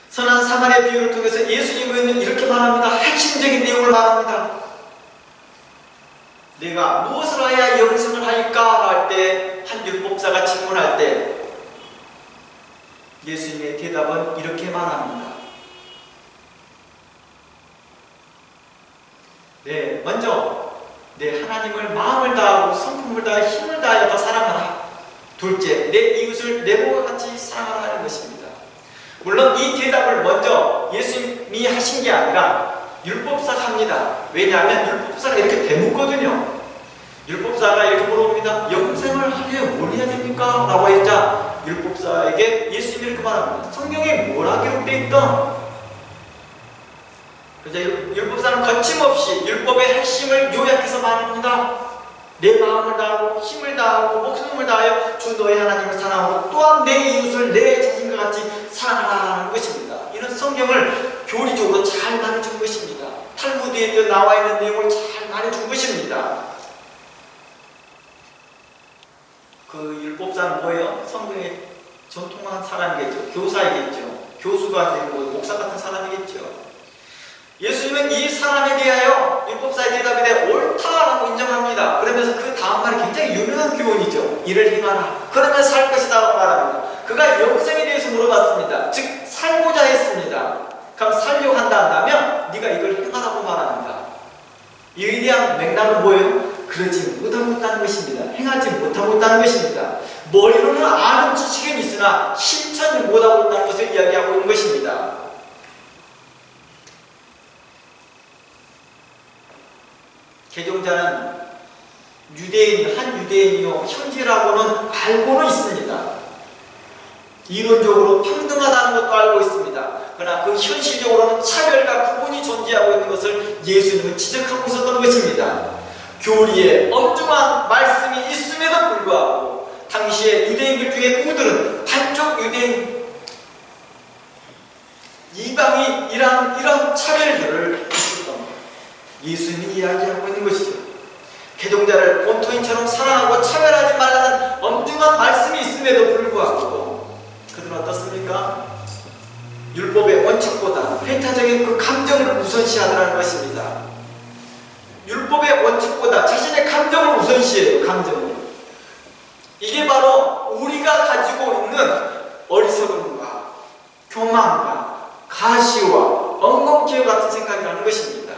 선한 사마리아 비유를 통해서 예수님은 이렇게 말합니다. 핵심적인 내용을 말합니다. 내가 무엇을 해야 영생을 할까 할 때 한 율법사가 질문할 때 예수님의 대답은 이렇게 말합니다. 네, 먼저 내 하나님을 마음을 다하고 성품을 다하여 힘을 다하여 더 사랑하라. 둘째, 내 이웃을 내 몸과 같이 사랑하라 하는 것입니다. 물론 이 대답을 먼저 예수님이 하신 게 아니라 율법사가 합니다. 왜냐하면 율법사가 이렇게 대묻거든요. 율법사가 이렇게 물어봅니다. 영생을 하려면 뭘 해야 됩니까? 라고 했자 율법사에게 예수님이 이렇게 말합니다. 성경에 뭐라 기록되어 있던 그래서 율법사는 거침없이 율법의 핵심을 요약해서 말합니다. 내 마음을 다하고 힘을 다하고 목숨을 다하여 주 너의 하나님을 사랑하고 또한 내 이웃을 내 자신과 같이 사랑하라는 것입니다. 이런 성경을 교리적으로 잘 말해준 것입니다. 탈무드에 나와 있는 내용을 잘 말해준 것입니다. 그 율법사는 뭐예요? 성경의 전통한 사람이겠죠. 교사이겠죠. 교수가 되고 목사 같은 사람이겠죠. 예수님은 이 사람에 대하여 율법사의 대답에 대해 옳다라고 인정합니다. 그러면서 그 다음 말이 굉장히 유명한 교훈이죠. 이를 행하라. 그러면 살 것이다 라고 말합니다. 그가 영생에 대해서 물어봤습니다. 즉 살고자 했습니다. 그럼 살려고 한다면 네가 이걸 행하라고 말합니다. 이에 대한 맥락은 뭐예요? 그러지 못하고 있다는 것입니다. 행하지 못하고 있다는 것입니다. 머리로는 아는 지식은 있으나 실천을 못하고 있다는 것을 이야기하고 있는 것입니다. 개종자는 한 유대인이요 형제라고는 알고는 있습니다. 이론적으로 평등하다는 것도 알고 있습니다. 그러나 그 현실적으로는 차별과 구분이 존재하고 있는 것을 예수님은 지적하고 있었던 것입니다. 교리에 엄중한 말씀이 있음에도 불구하고 당시에 유대인들 중에 그들은 반쪽 유대인, 이방인이란 이런 차별들을 있었던 것. 예수님이 이야기하고 있는 것이죠. 개종자를 본토인처럼 사랑하고 차별하지 말라는 엄중한 말씀이 있음에도 불구하고 그들은 어떻습니까? 율법의 원칙보다 배타적인 그 감정을 우선시하더라는 것입니다. 율법의 원칙보다 자신의 감정을 우선시해요. 감정을. 이게 바로 우리가 가지고 있는 어리석음과 교만과 가시와 엉겅퀴와 같은 생각이라는 것입니다.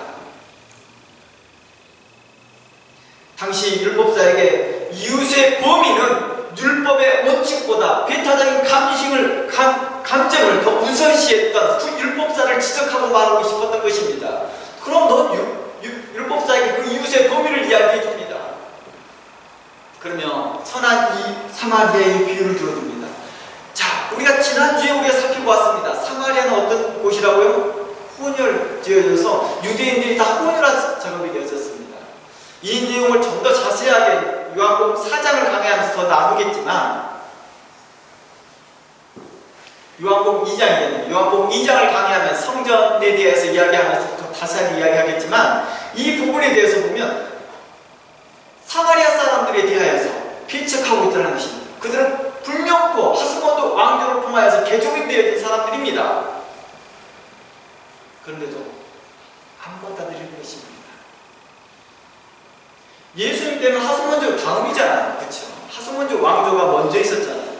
당시 율법사에게 이웃의 범인은 율법의 원칙보다 배타적인 감정을 더 우선시했던 그 율법사를 지적하고 말하고 싶었던 것입니다. 그럼 넌 율법사에게 그 이웃의 범인을 이야기해 줍니다. 그러면 선한 이 사마리아의 비유를 들어줍니다. 자, 우리가 지난주에 우리가 살펴보았습니다. 사마리아는 어떤 곳이라고요? 혼혈 지어져서 유대인들이 다 혼혈한 작업이 되었습니다. 이 내용을 좀 더 자세하게 요한복음 4장을 강의하면서 더 나누겠지만 요한복음 2장이겠네요. 요한복음 2장을 강의하면 성전에 대해서 이야기하면서 더 자세하게 이야기하겠지만 이 부분에 대해서 보면 사마리아 사람들에 대하여서 비책하고 있다는 것입니다. 그들은 불명코 하스몬드 왕조를 통하여서 개종이 되어진 사람들입니다. 그런데도 안 받아들이는 것입니다. 예수님 때는 하스몬드 다음이잖아요. 그렇죠? 하스몬드 왕조가 먼저 있었잖아요.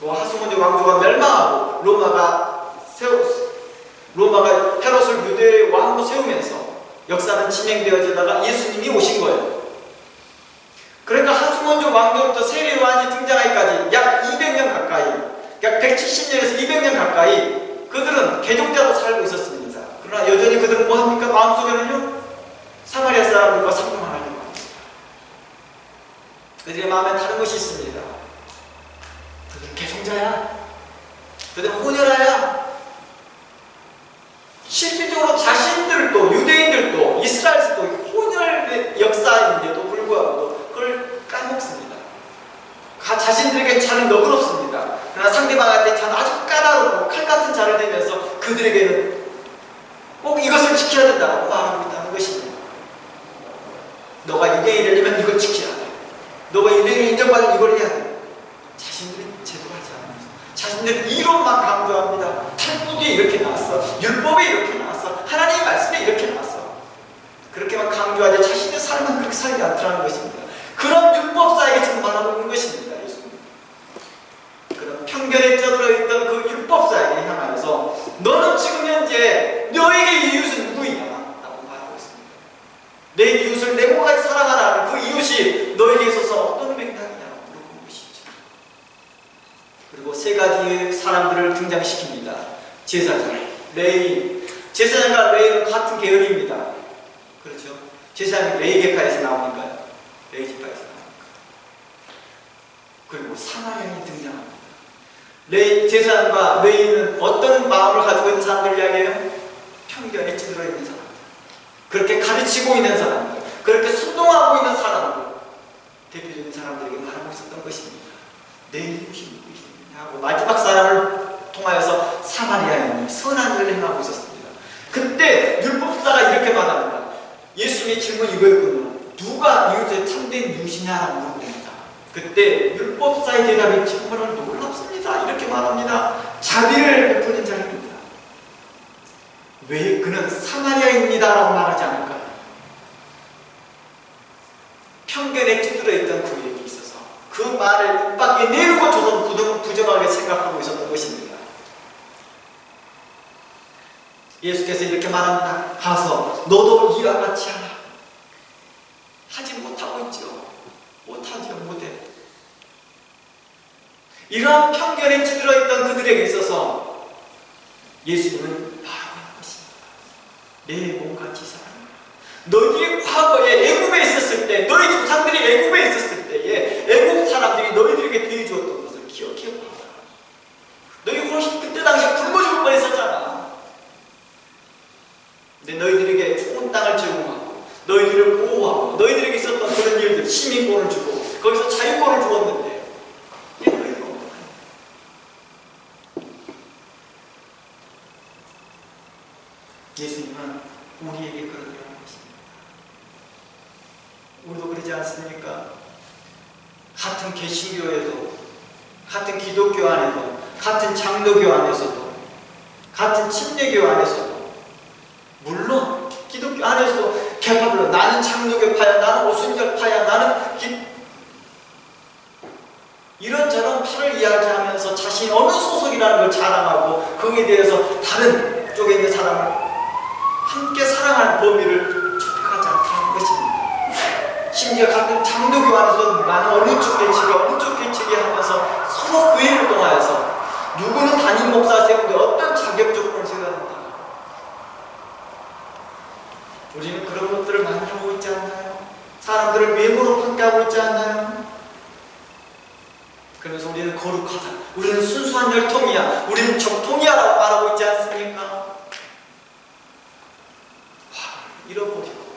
하스몬드 왕조가 멸망하고 로마가 헤롯을 유대의 왕으로 세우면서 역사는 진행되어지다가 예수님이 오신 거예요. 그러니까 하스몬드 왕조부터 세례 요한이 등장하기까지 약 200년 가까이, 약 170년에서 200년 가까이 그들은 개종자로 살고 있었습니다. 그러나 여전히 그들은 뭐합니까? 마음속에는요, 사마리아 사람들과 상종하려고 합니다. 그들의 마음에 다른 것이 있습니다. 그들은 개종자야. 그들은 혼혈아야. 실질적으로 자신들도, 유대인들도, 이스라엘도 혼혈의 역사인데도 불구하고 그걸 까먹습니다. 자신들에게 자는 너그럽습니다. 그러나 상대방한테 자는 아주 까다롭고 칼같은 자를 대면서 그들에게는 꼭 이것을 지켜야 된다고 말하고 있다는 것입니다. 너가 유대인이 되려면 이걸 지켜야 돼. 너가 유대인을 인정받으면 이걸 해야 돼. 자신들이 제대로 하지 않으면서 자신들은 이론만 강조합니다. 탈무드에 이렇게 나왔어. 율법에 이렇게 나왔어. 하나님의 말씀에 이렇게 나왔어. 그렇게만 강조하지 자신의 삶은 그렇게 살지 않더라는 것입니다. 그런 율법사에게 지금 말하고 있는 것입니다. 예수님. 그런 편견에 쩌들어 있던 그 율법사에게 향하여서 너는 지금 현재 너에게 이웃은 누구이냐? 라고 말하고 있습니다. 내 이웃을 내 몸같이 사랑하라는 그 이웃이 너에게 있어서 어떤 맥락이냐고 물어보는 것이죠. 그리고 세 가지의 사람들을 등장시킵니다. 제사장, 레위인. 제사장과 레위인은 같은 계열입니다. 그렇죠? 제사장이 레위 계파에서 나오니까요. 레위 지파에서 나오니까. 그리고 사마리아인이 등장합니다. 제사장과 레위인은 어떤 마음을 가지고 있는 사람들 이야기예요? 편견에 찌들어 있는 사람들, 그렇게 가르치고 있는 사람들, 그렇게 선동하고 있는 사람들, 대표적인 사람들에게 말하고 있었던 것입니다. 내 이웃이 누구이냐 하고 마지막 사람을 통하여서 사마리아인이 선한 일을 행하고 있었습니다. 그때 율법사가 이렇게 말합니다. 예수님의 질문이 이거였군요. 누가 이웃의 참된 이웃이냐라고 물어봅니다. 그때 율법사의 대답이 정말 놀랍습니다. 이렇게 말합니다. 자비를 베푸는 자입니다. 왜 그는 사마리아인이다라고 말하지 않을까요? 편견에 찌들어 있던 그에게 있어서 그 말을 입 밖에 내놓고 저도 부정하게 생각하고 있었던 것입니다. 예수께서 이렇게 말합니다. 가서 너도 이와 같이 하라. 하지 못하고 있죠. 못하지요. 못해. 이러한 편견에 찌들어 있던 그들에게 있어서 예수님은 말하고 있는 것입니다. 내 몸같이 살아. 너희들이 과거에 애굽에 있었을 때, 너희 조상들이 애굽에 있었을 때에 애굽 사람들이 너희들에게 대해주었던 것을 기억해봐. 너희 훨씬 그때 당시에 굶어 죽을 뻔했었잖아. 근데 너희들에게 좋은 땅을 제공하고 너희들을 보호하고 너희들에게 있었던 그런 일들, 시민권을 주고 거기서 자유권을 주었는데 너희들은 어떡하냐? 예수님은 우리에게 그러더라고요. 우리도 그러지 않습니까? 같은 개신교에도, 같은 기독교 안에도, 같은 장로교 안에서도, 같은 침례교 안에서도, 물론 기독교 안에서도 개파별로 나는 장로교파야, 나는 오순절파야, 나는 이런저런 파를 이야기하면서 자신이 어느 소속이라는 걸 자랑하고 거기에 대해서 다른 쪽에 있는 사람을 함께 사랑하는 범위를 좁혀가지 않다는 것입니다. 심지어 같은 장로교 안에서 나는 어느 쪽 개척이 어느 쪽 개척이 하면서 서로 그 일을 통하여서 누구는 담임 목사 세우는데 어떤 자격 조건을 세워야 된다. 우리는 그런 것들을 많이 하고 있지 않나요? 사람들을 외모로 평가하고 있지 않나요? 그래서 우리는 거룩하다, 우리는 순수한 혈통이야, 우리는 정통이야 라고 말하고 있지 않습니까? 잃어버리고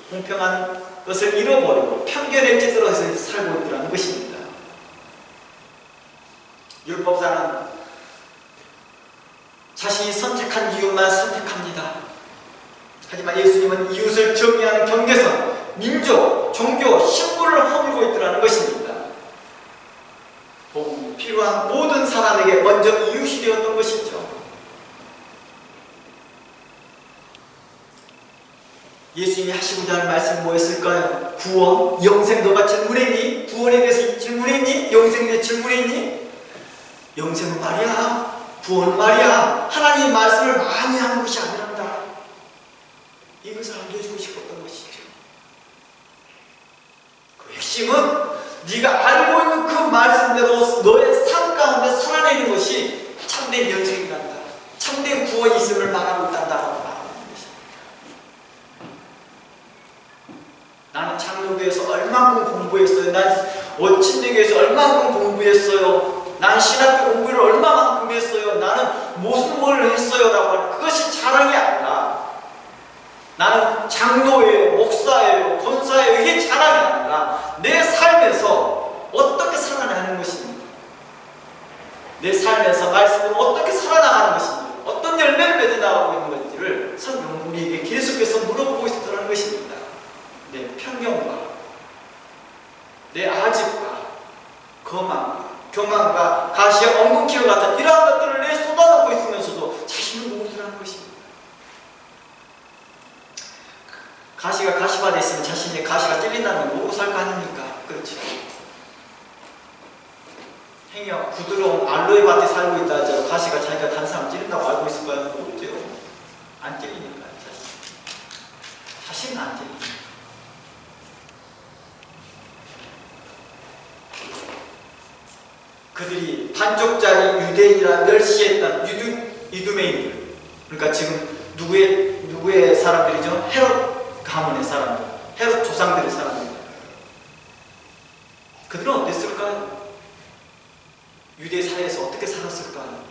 공평한 것을 잃어버리고 편견에 찌들어서 살고 있더라는 것입니다. 율법사는 자신이 선택한 이웃만 선택합니다. 하지만 예수님은 이웃을 정의하는 경계선, 민족, 종교, 신분을 허물고 있더라는 것입니다. 복음이 필요한 모든 사람에게 먼저 이웃이 되었던 것이죠. 예수님이 하시고자 하는 말씀이 뭐였을까요? 구원, 영생 너가 질문했니? 구원에 대해서 질문했니? 영생에 대해서 질문했니? 영생은 말이야, 구원은 말이야, 하나님의 말씀을 많이 하는 것이 아니란다. 이것을 알려주고 싶었던 것이죠. 그 핵심은 네가 알고 있는 그 말씀대로 너의 삶 가운데 살아내는 것이 참된 영생이란다. 참된 구원이 있음을 말하고 있단다. 나는 장로교에서 얼만큼 공부했어요. 난 침례교에서 얼만큼 공부했어요. 난 신학교 공부를 얼마만큼 했어요. 나는 무슨 뭘 했어요 라고 하는 그것이 자랑이 아니라 나는 장로예요, 목사예요, 권사예요. 이게 자랑이 아니라 내 삶에서 어떻게 살아나는 것입니다. 내 삶에서 말씀으로 어떻게 살아나가는 것입니다. 어떤 열매를 맺어나가고 있는 건지를 성경은 우리에게 계속해서 물어보고 있었다는 것입니다. 내 편견과 내 아집과 거만과 교만과 가시의 엉겅퀴와 같은 이러한 것들을 내 쏟아놓고 있으면서도 자신을 모으라는 것입니다. 가시가 가시밭에 있으면 자신의 가시가 찔린다는 건 모으고 살 거 아닙니까? 그렇죠. 행여 부드러운 알로에 밭에 살고 있다 하죠. 가시가 자기가 다른 사람 찌른다고 알고 있을까요? 모르죠. 안 찔리니까 자신은 안 찔리니까. 그들이 반쪽짜리 유대인이라 멸시했던 이두메인들, 그러니까 지금 누구의 사람들이죠? 헤롯 가문의 사람들, 헤롯 조상들의 사람들. 그들은 어땠을까요? 유대 사회에서 어떻게 살았을까요?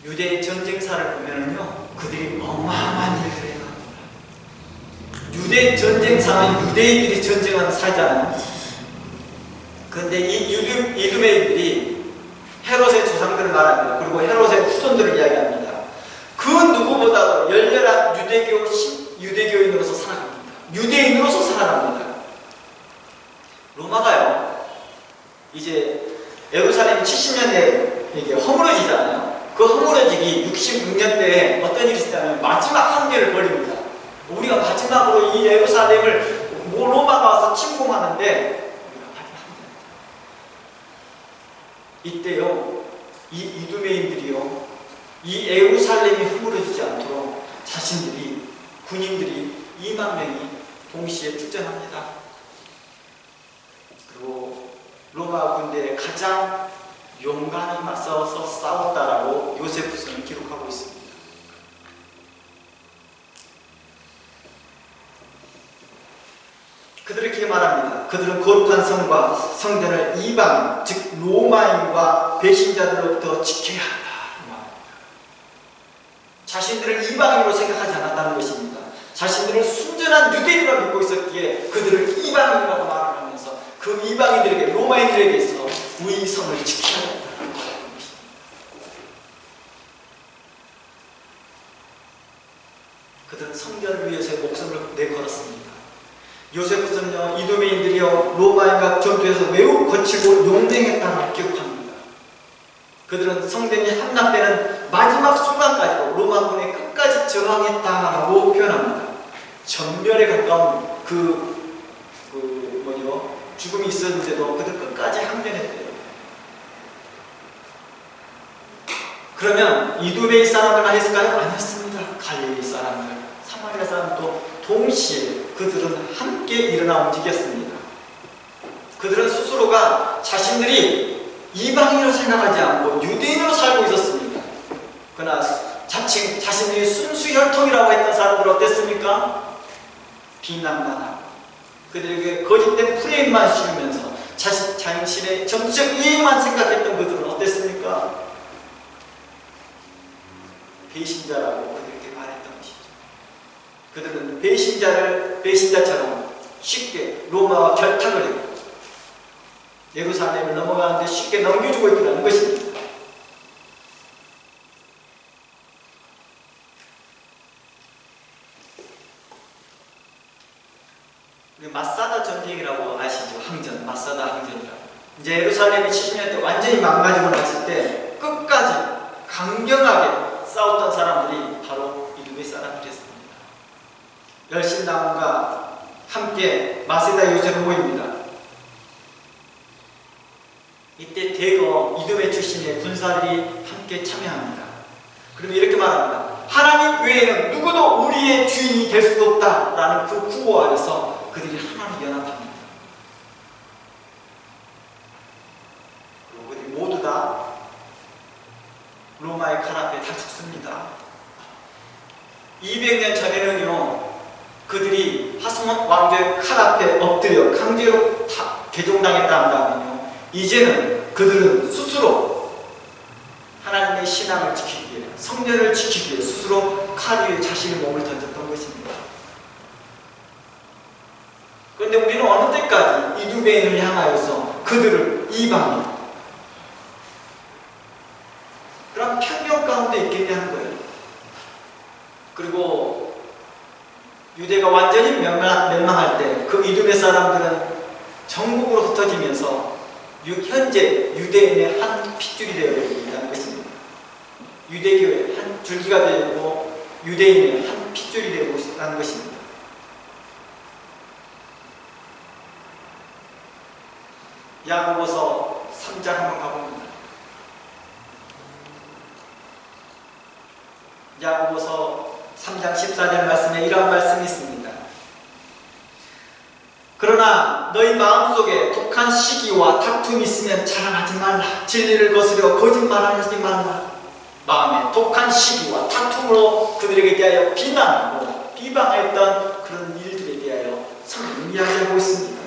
유대의 전쟁사를 보면은요, 그들이 어마어마한 일들을 해요. 유대 전쟁사는 유대인들이 전쟁하는 사잖아요. 그런데 이 이두메인들이 헤롯의 조상들을 말합니다. 그리고 헤롯의 후손들을 이야기합니다. 그 누구보다도 열렬한 유대교인으로서 살아갑니다. 유대인으로서 살아갑니다. 로마가요, 이제 예루살렘이 70년대에 이게 허물어지잖아요. 그 허물어지기 66년대에 어떤 일이 있었냐면 마지막 한계를 벌입니다. 우리가 마지막으로 이 예루살렘을 로마가 와서 침공하는데 이때요, 이 이두메인들이요, 이 예루살렘이 허물어지지 않도록 자신들이, 군인들이 2만 명이 동시에 출전합니다. 그리고 로마 군대에 가장 용감히 맞서서 싸웠다라고 요세푸스는 기록하고 있습니다. 그들은 이렇게 말합니다. 그들은 거룩한 성과 성전을 이방인, 즉 로마인과 배신자들로부터 지켜야 한다. 자신들을 이방인으로 생각하지 않았다는 것입니다. 자신들을 순전한 유대인으로 믿고 있었기에 그들을 이방인이라고 말을 하면서 그 이방인들에게, 로마인들에게서 위성을 지켜야 한다는 것입니다. 그들은 성전을 위해서 목숨을 내걸었습니다. 요세푸스는요, 이두메인들이요, 로마인과 전투에서 매우 거칠고 용맹했다고 기록합니다. 그들은 성전이 함락되는 마지막 순간까지도 로마군의 끝까지 저항했다라고 표현합니다. 전멸에 가까운 죽음이 있었는데도 그들 끝까지 항전했대요. 그러면 이두메인 사람들만 했을까요? 아니었습니다. 갈릴리 사람들, 사마리아 사람도 동시에 그들은 함께 일어나 움직였습니다. 그들은 스스로가 자신들이 이방인으로 생각하지 않고 유대인으로 살고 있었습니다. 그러나 자신들이 순수혈통이라고 했던 사람들은 어땠습니까? 비난만 하고 그들에게 거짓된 프레임만 씌우면서 자신의 정치적 이익만 생각했던 그들은 어땠습니까? 배신자라고 그들에게 말했던 것이죠. 그들은 배신자처럼 쉽게 로마와 결탁을 했고 예루살렘을 넘어가는데 쉽게 넘겨주고 있다는 것입니다. 마사다 전쟁이라고 아시죠? 항전, 마사다 항전이라고. 이제 예루살렘이 70년 때 완전히 망가지고 났을 때 끝까지 강경하게 싸웠던 사람들이 바로 이두메 사람들이었습니다. 열심당원과 함께 마세다 요새로 모입니다. 이때 대거 이두메 출신의 군사들이 함께 참여합니다. 그러면 이렇게 말합니다. 하나님 외에는 누구도 우리의 주인이 될 수 없다라는 그 구호 아래서 그들이 하나로 연합합니다. 그리고 그들이 모두 다 로마의 칼 앞에 다 죽습니다. 200년 전에는요, 그들이 하스몬 왕조의 칼 앞에 엎드려 강제로 개종당했다 한다면요, 이제는 그들은 스스로 하나님의 신앙을 지키기 위해, 성전을 지키기 위해 스스로 칼 위에 자신의 몸을 던졌던 것입니다. 그런데 우리는 어느 때까지 이두메인을 향하여서 그들을 이방인, 그런 편견 가운데 있겠냐는 거예요. 그리고 유대가 완전히 멸망할 때 그 이두메 사람들은 전국으로 흩어지면서 현재 유대인의 한 핏줄이 되어 있다는 것입니다. 유대교의 한 줄기가 되고 유대인의 한 핏줄이 되고 있다는 것입니다. 야고보서 3장 한번 가봅니다. 야고보서 3장 14절 말씀에 이러한 말씀이 있습니다. 그러나 너희 마음속에 독한 시기와 다툼이 있으면 자랑하지 말라. 진리를 거스려 거짓말하지 말라. 마음에 독한 시기와 다툼으로 그들에게 대하여 비난하고 비방했던 그런 일들에 대하여 성경은 이야기하고 있습니다.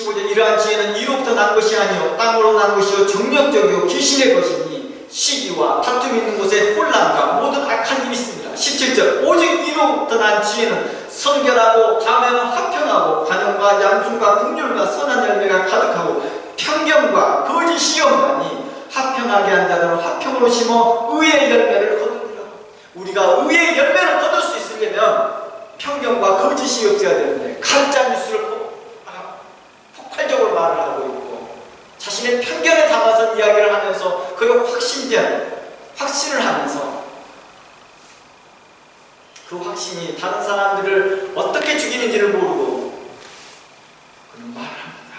15절 이러한 지혜는 이로부터 난 것이 아니요 땅으로 난 것이요 정력적이요 귀신의 것이니 시기와 다툼이 있는 곳에 혼란과 모든 악한 일이 있습니다. 17절 오직 이로부터 난 지혜는 성결하고 다음에는 화평하고 관용과 양순과 긍휼과 선한 열매가 가득하고 편견과 거짓이 없나니 화평하게 한 자들은 화평으로 심어 의의 열매를 거두리라. 우리가 의의 열매를 거둘 수 있으려면 편견과 거짓이 없어야 되는데 가짜 뉴스를 폭발적으로 말을 하고 있고 자신의 편견에 담아서 이야기를 하면서 그게 확신을 하면서 그 확신이 다른 사람들을 어떻게 죽이는지를 모르고 그런 말을 합니다.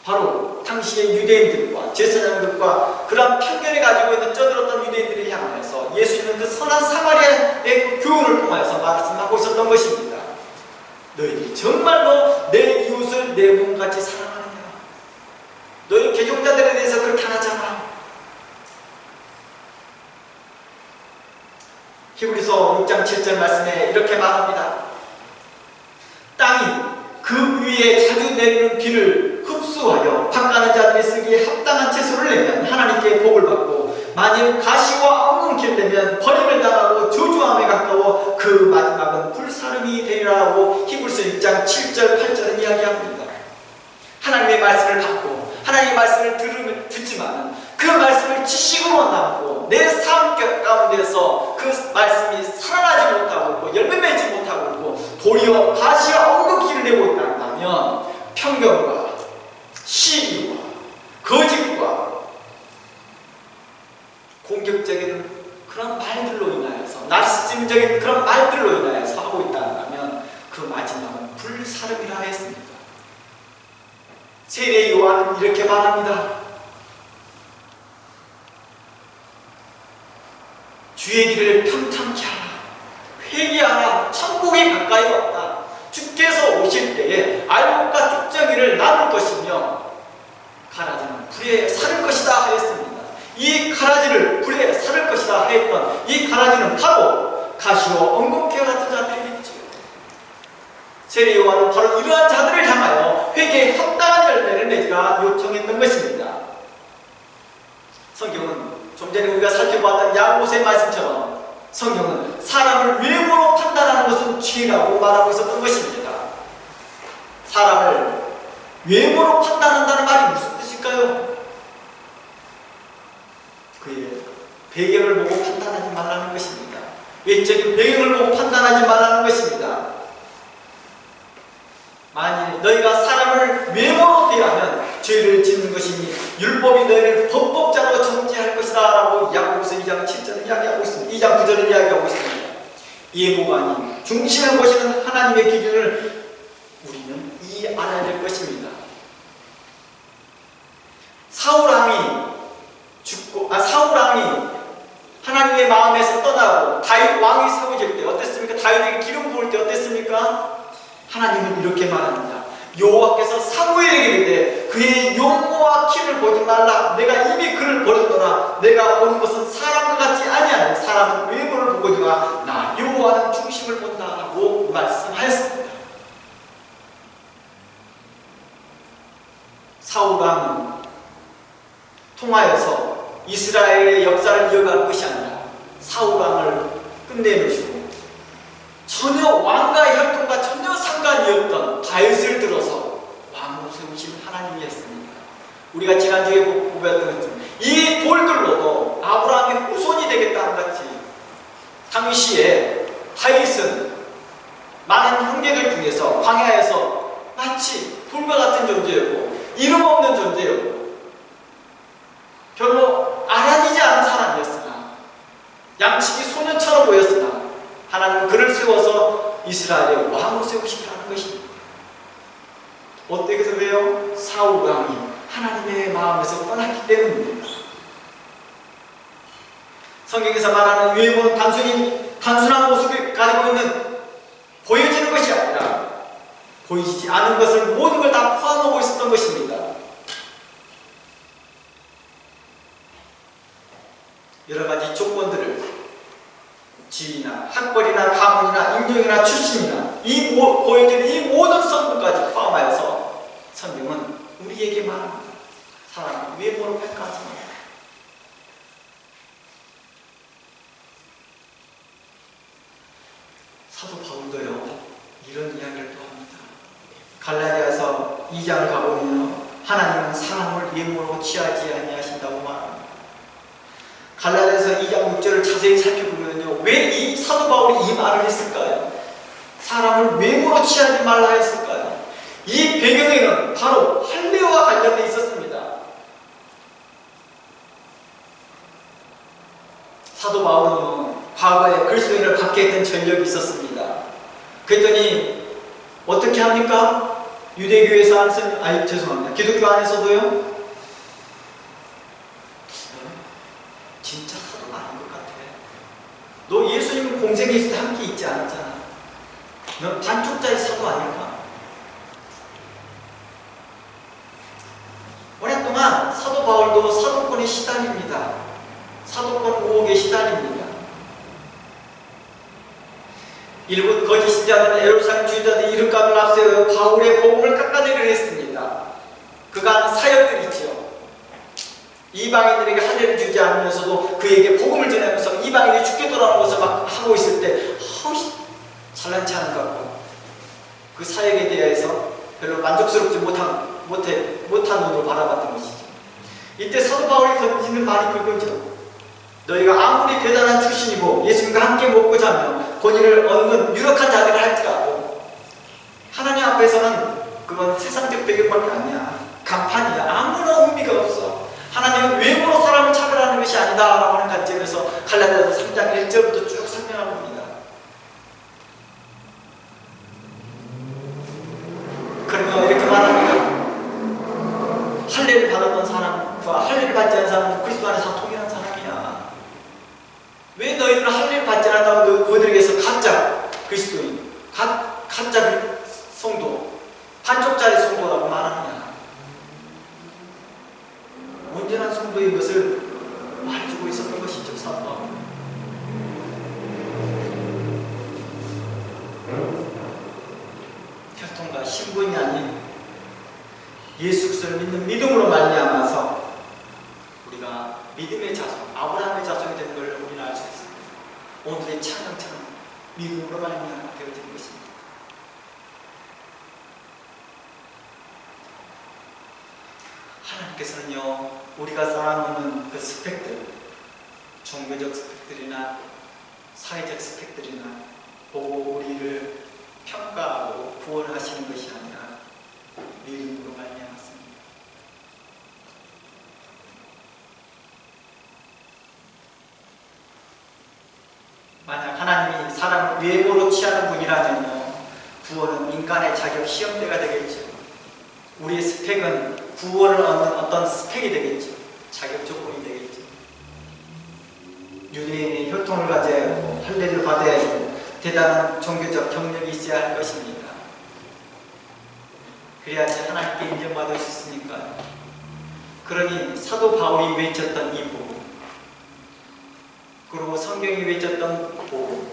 바로 당시의 유대인들과 제사장들과 그런 편견을 가지고 있는 쩌들었던 유대인들을 향하여서 예수님은 그 선한 사마리아의 교훈을 통하여서 말씀하고 있었던 것입니다. 너희들이 정말로 내 이웃을 내 몸같이 사랑하느냐? 너희 개종자들에 대해서 그렇게 안 하잖아. 히브리서 6장 7절 말씀에 이렇게 말합니다. 땅이 그 위에 자주 내리는 비를 흡수하여 밭가는 자들이 쓰기에 합당한 채소를 내면 하나님께 복을 받고 만일 가시와 엉겅퀴를 내면 버림을 당하고 저주함에 가까워 그 마지막은 불사름이 되리라고 히브리서 6장 7절 8절은 이야기합니다. 하나님의 말씀을 받고 하나님의 말씀을 듣지만 그 말씀을 지식으로 남고 내 삶 가운데서 그 말씀이 살아나지 못하고 있고 열매 맺지 못하고 있고 도리어 가시와 엉겅퀴를 내고 있다면 편견과 시기와 거짓과 공격적인 그런 말들로 인하여서 나르시즘적인 그런 말들로 인하여서 하고 있다면 그 마지막은 불사름이라 했습니다. 세례 요한은 이렇게 말합니다. 주의 길을 평탄케 하라. 회개하라. 천국이 가까이 왔다. 주께서 오실 때에 알곡과 쭉정이를 나눌 것이며 가라지는 불에 사를 것이다 하였습니다. 이 가라지를 불에 사를 것이다 하였던 이 가라지는 바로 가시와 엉겅퀴와 같은 자들이겠죠. 세례 요한은 바로 이러한 자들을 향하여 회개에 합당한 열매를 내기가 요청했던 것입니다. 성경은 좀 전에 우리가 살펴보았던 야고보서의 말씀처럼 성경은 사람을 외모로 판단하는 것은 죄라고 말하고 있었던 것입니다. 사람을 외모로 판단한다는 말이 무슨 뜻일까요? 그의 배경을 보고 판단하지 말라는 것입니다. 외적인 배경을 보고 판단하지 말라는 것입니다. 만일 너희가 사람을 외모로 대하면 죄를 짓는 것이니 율법이 너희를 범법자로 정죄할 것이다 라고 야고보서 2장 7절은 이야기하고 있습니다. 2장 9절은 이야기하고 있습니다. 예모가 아닌 중심을 보시는 하나님의 기준을 우리는 이해 알아야 될 것입니다. 사울왕이 하나님의 마음에서 떠나고 다윗 왕이 세워질 때 어땠습니까? 다윗에게 기름 부을 때 어땠습니까? 하나님은 이렇게 말합니다. 여호와께서 사무엘에게 이르되 그의 용모와 키를 보지 말라. 내가 이미 그를 버렸노라. 내가 보는 것은 사람과 같지 아니하니 사람은 외모를 보거니와 나 여호와는 중심을 본다라고 말씀하였습니다. 사울왕은 통하여서 이스라엘의 역사를 이어갈 것이 아니라 사울왕을 끝내놓으시고 전혀 왕가의 혈통과 전혀 상관이 없던 다윗을 들어서 왕으로 세우신 하나님이 했습니다. 우리가 지난주에 보았던 것처럼 이 돌들로도 아브라함의 후손이 되겠다는 같이 당시에 다윗은 많은 형제들 중에서 광야에서 마치 돌과 같은 존재였고 이름 없는 존재였고 별로 알아지지 않은 사람이었으나 양치기 소년처럼 보였으나 하나님은 그를 세워서 이스라엘의 왕으로 세우시기라는 것입니다. 어떻게 해서 왜요? 사울 왕이 하나님의 마음에서 떠났기 때문입니다. 성경에서 말하는 외모는 단순한 모습을 가지고 있는 보여지는 것이 아니라 보이지 않은 것을 모든 걸 다 포함하고 있었던 것입니다. 여러 가지 조건들을 지위나 학벌이나 가문이나 인종이나 출신이나 보여지는 이 모든 성분까지 포함하여서 성경은 우리에게 말합니다. 사람을 외모로 평가하지 말라. 사도 바울도요 이런 이야기를 또 합니다. 갈라디아서 2장 가보면요 하나님은 사람을 외모로 취하지 아니하신다고 말합니다. 갈라디아서 2장 6절을 자세히 살펴보면요 왜 이 사도 바울이 이 말을 했을까요? 사람을 외모로 취하지 말라 했을까요? 이 배경에는 바로 할례와 관련되어 있었습니다. 사도 바울은요 과거에 그리스도인을 받게 했던 전력이 있었습니다. 그랬더니 어떻게 합니까? 유대교에서 죄송합니다. 기독교 안에서도요 진짜 사도가 아닌 것 같아. 너 예수님 공생에 있을 때 함께 있지 않았잖아. 넌 반쪽짜리 사도 아닐까? 오랫동안 사도 바울도 사도권에 시달립니다. 사도권 의혹에 시달립니다. 일부 거짓 신자들은 예루살렘 주의자들이 이름값을 앞세워 바울의 복음을 깎아내리려 했습니다. 그가 하는 사역들이 있죠. 이방인들에게 할례를 주지 않으면서도 그에게 복음을 전하면서 이방인이 죽게 돌아오는 것을 막 하고 있을 때 잘난치 않은 것 같고 그 사역에 대해서 별로 만족스럽지 못한 눈으로 바라봤던 것이죠. 이때 사도 바울이 던지는 말이 그거죠. 너희가 아무리 대단한 출신이고 예수님과 함께 먹고 자며 권위를 얻는 유력한 자들을 할지라도 하나님 앞에서는 그건 세상적 배경밖에 아니야. 간판이야. 아무런 의미가 없어. 하나님은 외모로 사람을 차별하는 것이 아니다 라고 하는 관점에서 갈라디아서 3장 1절부터 쭉 설명하고 있습니다. 그러면 이렇게 말합니다. 할례를 받았던 사람과 할례를 받지 않은 사람은 그리스도 안에서 동일한 사람이야. 왜 너희들은 할례를 받지 않았다고 그들에게서 가짜 그리스도인, 가짜 성도, 반쪽짜리 성도라고 말하느냐. 온전한 성도인 것을 말해주고 있었던 것이죠. 사도 바울. 혈통과 신분이 아닌 예수 그리스도를 믿는 믿음으로 말미암아서 우리가 믿음의 자손, 아브라함의 자손이 되는 걸 우리는 알 수 있습니다. 오늘의 찬양처럼 믿음으로 말미암아 되어진 것입니다. 하나님께서는요 우리가 쌓아놓는 그 스펙들, 종교적 스펙들이나 사회적 스펙들이나 보고 우리를 평가하고 구원하시는 것이 아니라 믿음으로 말미암았습니다. 만약 하나님이 사람을 외모로 취하는 분이라면요 구원은 인간의 자격 시험대가 되겠죠. 우리의 스펙은 구원을 얻는 어떤 스펙이 되겠죠. 자격 조건이 되겠죠. 유대인의 혈통을 가져야 하고 할례를 받아야 하고 대단한 종교적 경력이 있어야 할 것입니다. 그래야지 하나님께 인정받을 수 있으니까요. 그러니 사도 바울이 외쳤던 이 복음, 그리고 성경이 외쳤던 복음,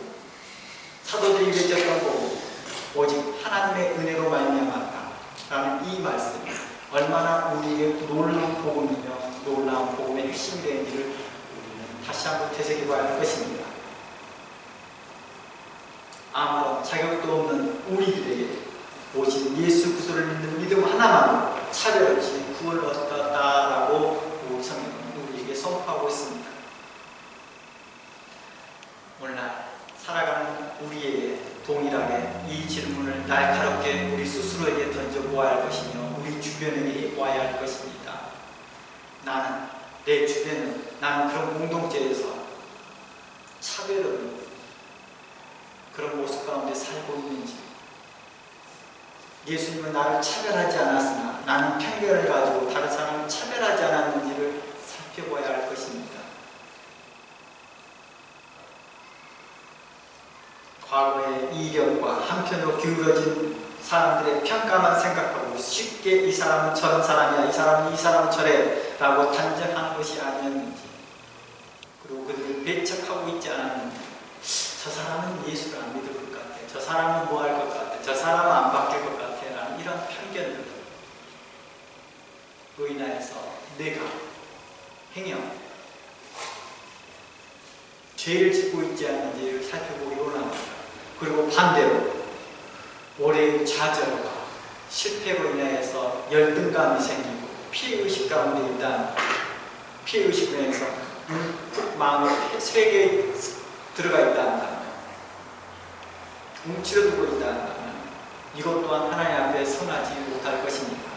사도들이 외쳤던 복음, 오직 하나님의 은혜로 말미암았다 라는 이 말씀, 얼마나 우리의 놀라운 복음이며 놀라운 복음의 핵심이 되는지를 우리는 다시 한번 되새겨봐야 할 것입니다. 아무런 자격도 없는 우리들에게 오직 예수 그리스도를 믿는 믿음 하나만으로 차별 없이 구원을 얻었다라고 우리 성경은 우리에게 선포하고 있습니다. 오늘날 살아가는 우리에게 동일하게 이 질문을 날카롭게 우리 스스로에게 던져보아야 할 것이며 우리 주변에게 보아야 할 것입니다. 나는, 내 주변은, 나는 그런 공동체에서 차별 없는 그런 모습 가운데 살고 있는지, 예수님은 나를 차별하지 않았으나 나는 편견을 가지고 다른 사람을 차별하지 않았는지를 살펴봐야 할 것입니다. 과거의 이력과 한편으로 기울어진 사람들의 평가만 생각하고 쉽게 이 사람은 저런 사람이야, 이 사람은 저래 라고 단정하는 것이 아니었는지, 그리고 그들을 배척하고 있지 않았는지, 저 저 사람은 예수를 안 믿을 것 같아, 저 사람은 뭐 할 것 같아, 저 사람은 안 바뀔 것 같아 라는 이런 편견들로 인하여서 내가 행여 죄를 짓고 있지 않는지를 살펴보기 원합니다. 그리고 반대로 오래의 좌절과 실패로 인하여서 열등감이 생기고 피해의식 가운데 있다는, 피해의식으로 인해서 마음의 세계에 들어가 있다는, 움츠러들고 있다는 이것 또한 하나님 앞에 선하지 못할 것입니다.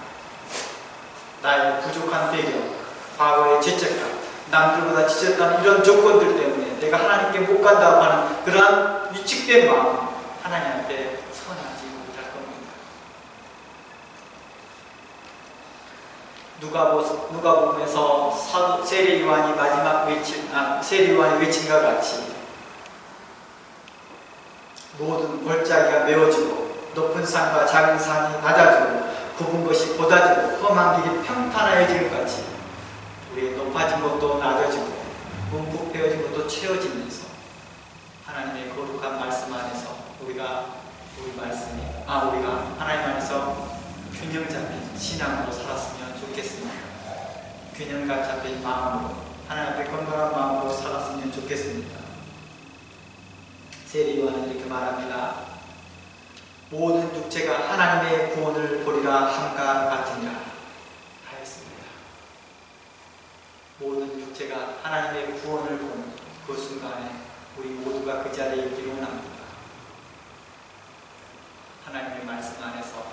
나의 부족한 배경, 과거의 죄책감, 남들보다 지쳤다는 이런 조건들 때문에 내가 하나님께 못 간다고 하는 그러한 위축된 마음, 하나님 앞에 선하지 못할 겁니다. 누가복음에서 세례 요한이 마지막 세례 요한이 외친과 같이 모든 골짜기가 메워지고 높은 산과 작은 산이 낮아지고 굽은 것이 곧아지고 험한 길이 평탄해질 같이 우리의 높아진 것도 낮아지고 움푹 것도 채워지면서 하나님의 거룩한 말씀 안에서 우리가 하나님 안에서 균형 잡힌 신앙으로 살았으면 좋겠습니다. 균형감 잡힌 마음으로 하나님 앞에 건강한 마음으로 살았으면 좋겠습니다. 세례 요한은 이렇게 말합니다. 모든 육체가 하나님의 구원을 보리라 함과 같으니라 하였습니다. 모든 육체가 하나님의 구원을 보는 그 순간에 우리 모두가 그 자리에 있기를 원합니다. 하나님의 말씀 안에서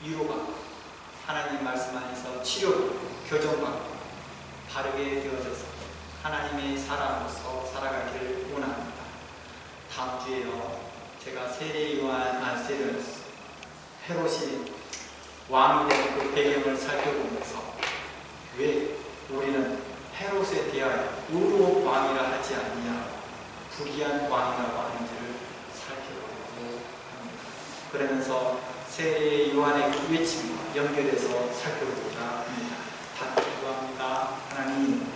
위로받고 하나님의 말씀 안에서 치료받고 교정받고 바르게 되어져서 하나님의 사람으로서 살아가기를 원합니다. 다음 주에요, 제가 세례 요한 헤롯이 왕이 된 그 배경을 살펴보면서 왜 우리는 헤롯에 대하여 의로운 왕이라 하지 않느냐, 불의한 왕이라고 하는지를 살펴보려고 합니다. 그러면서 세례 요한의 그 외침과 연결해서 살펴보고자 합니다. 다 기도합니다. 하나님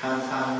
감사합니다.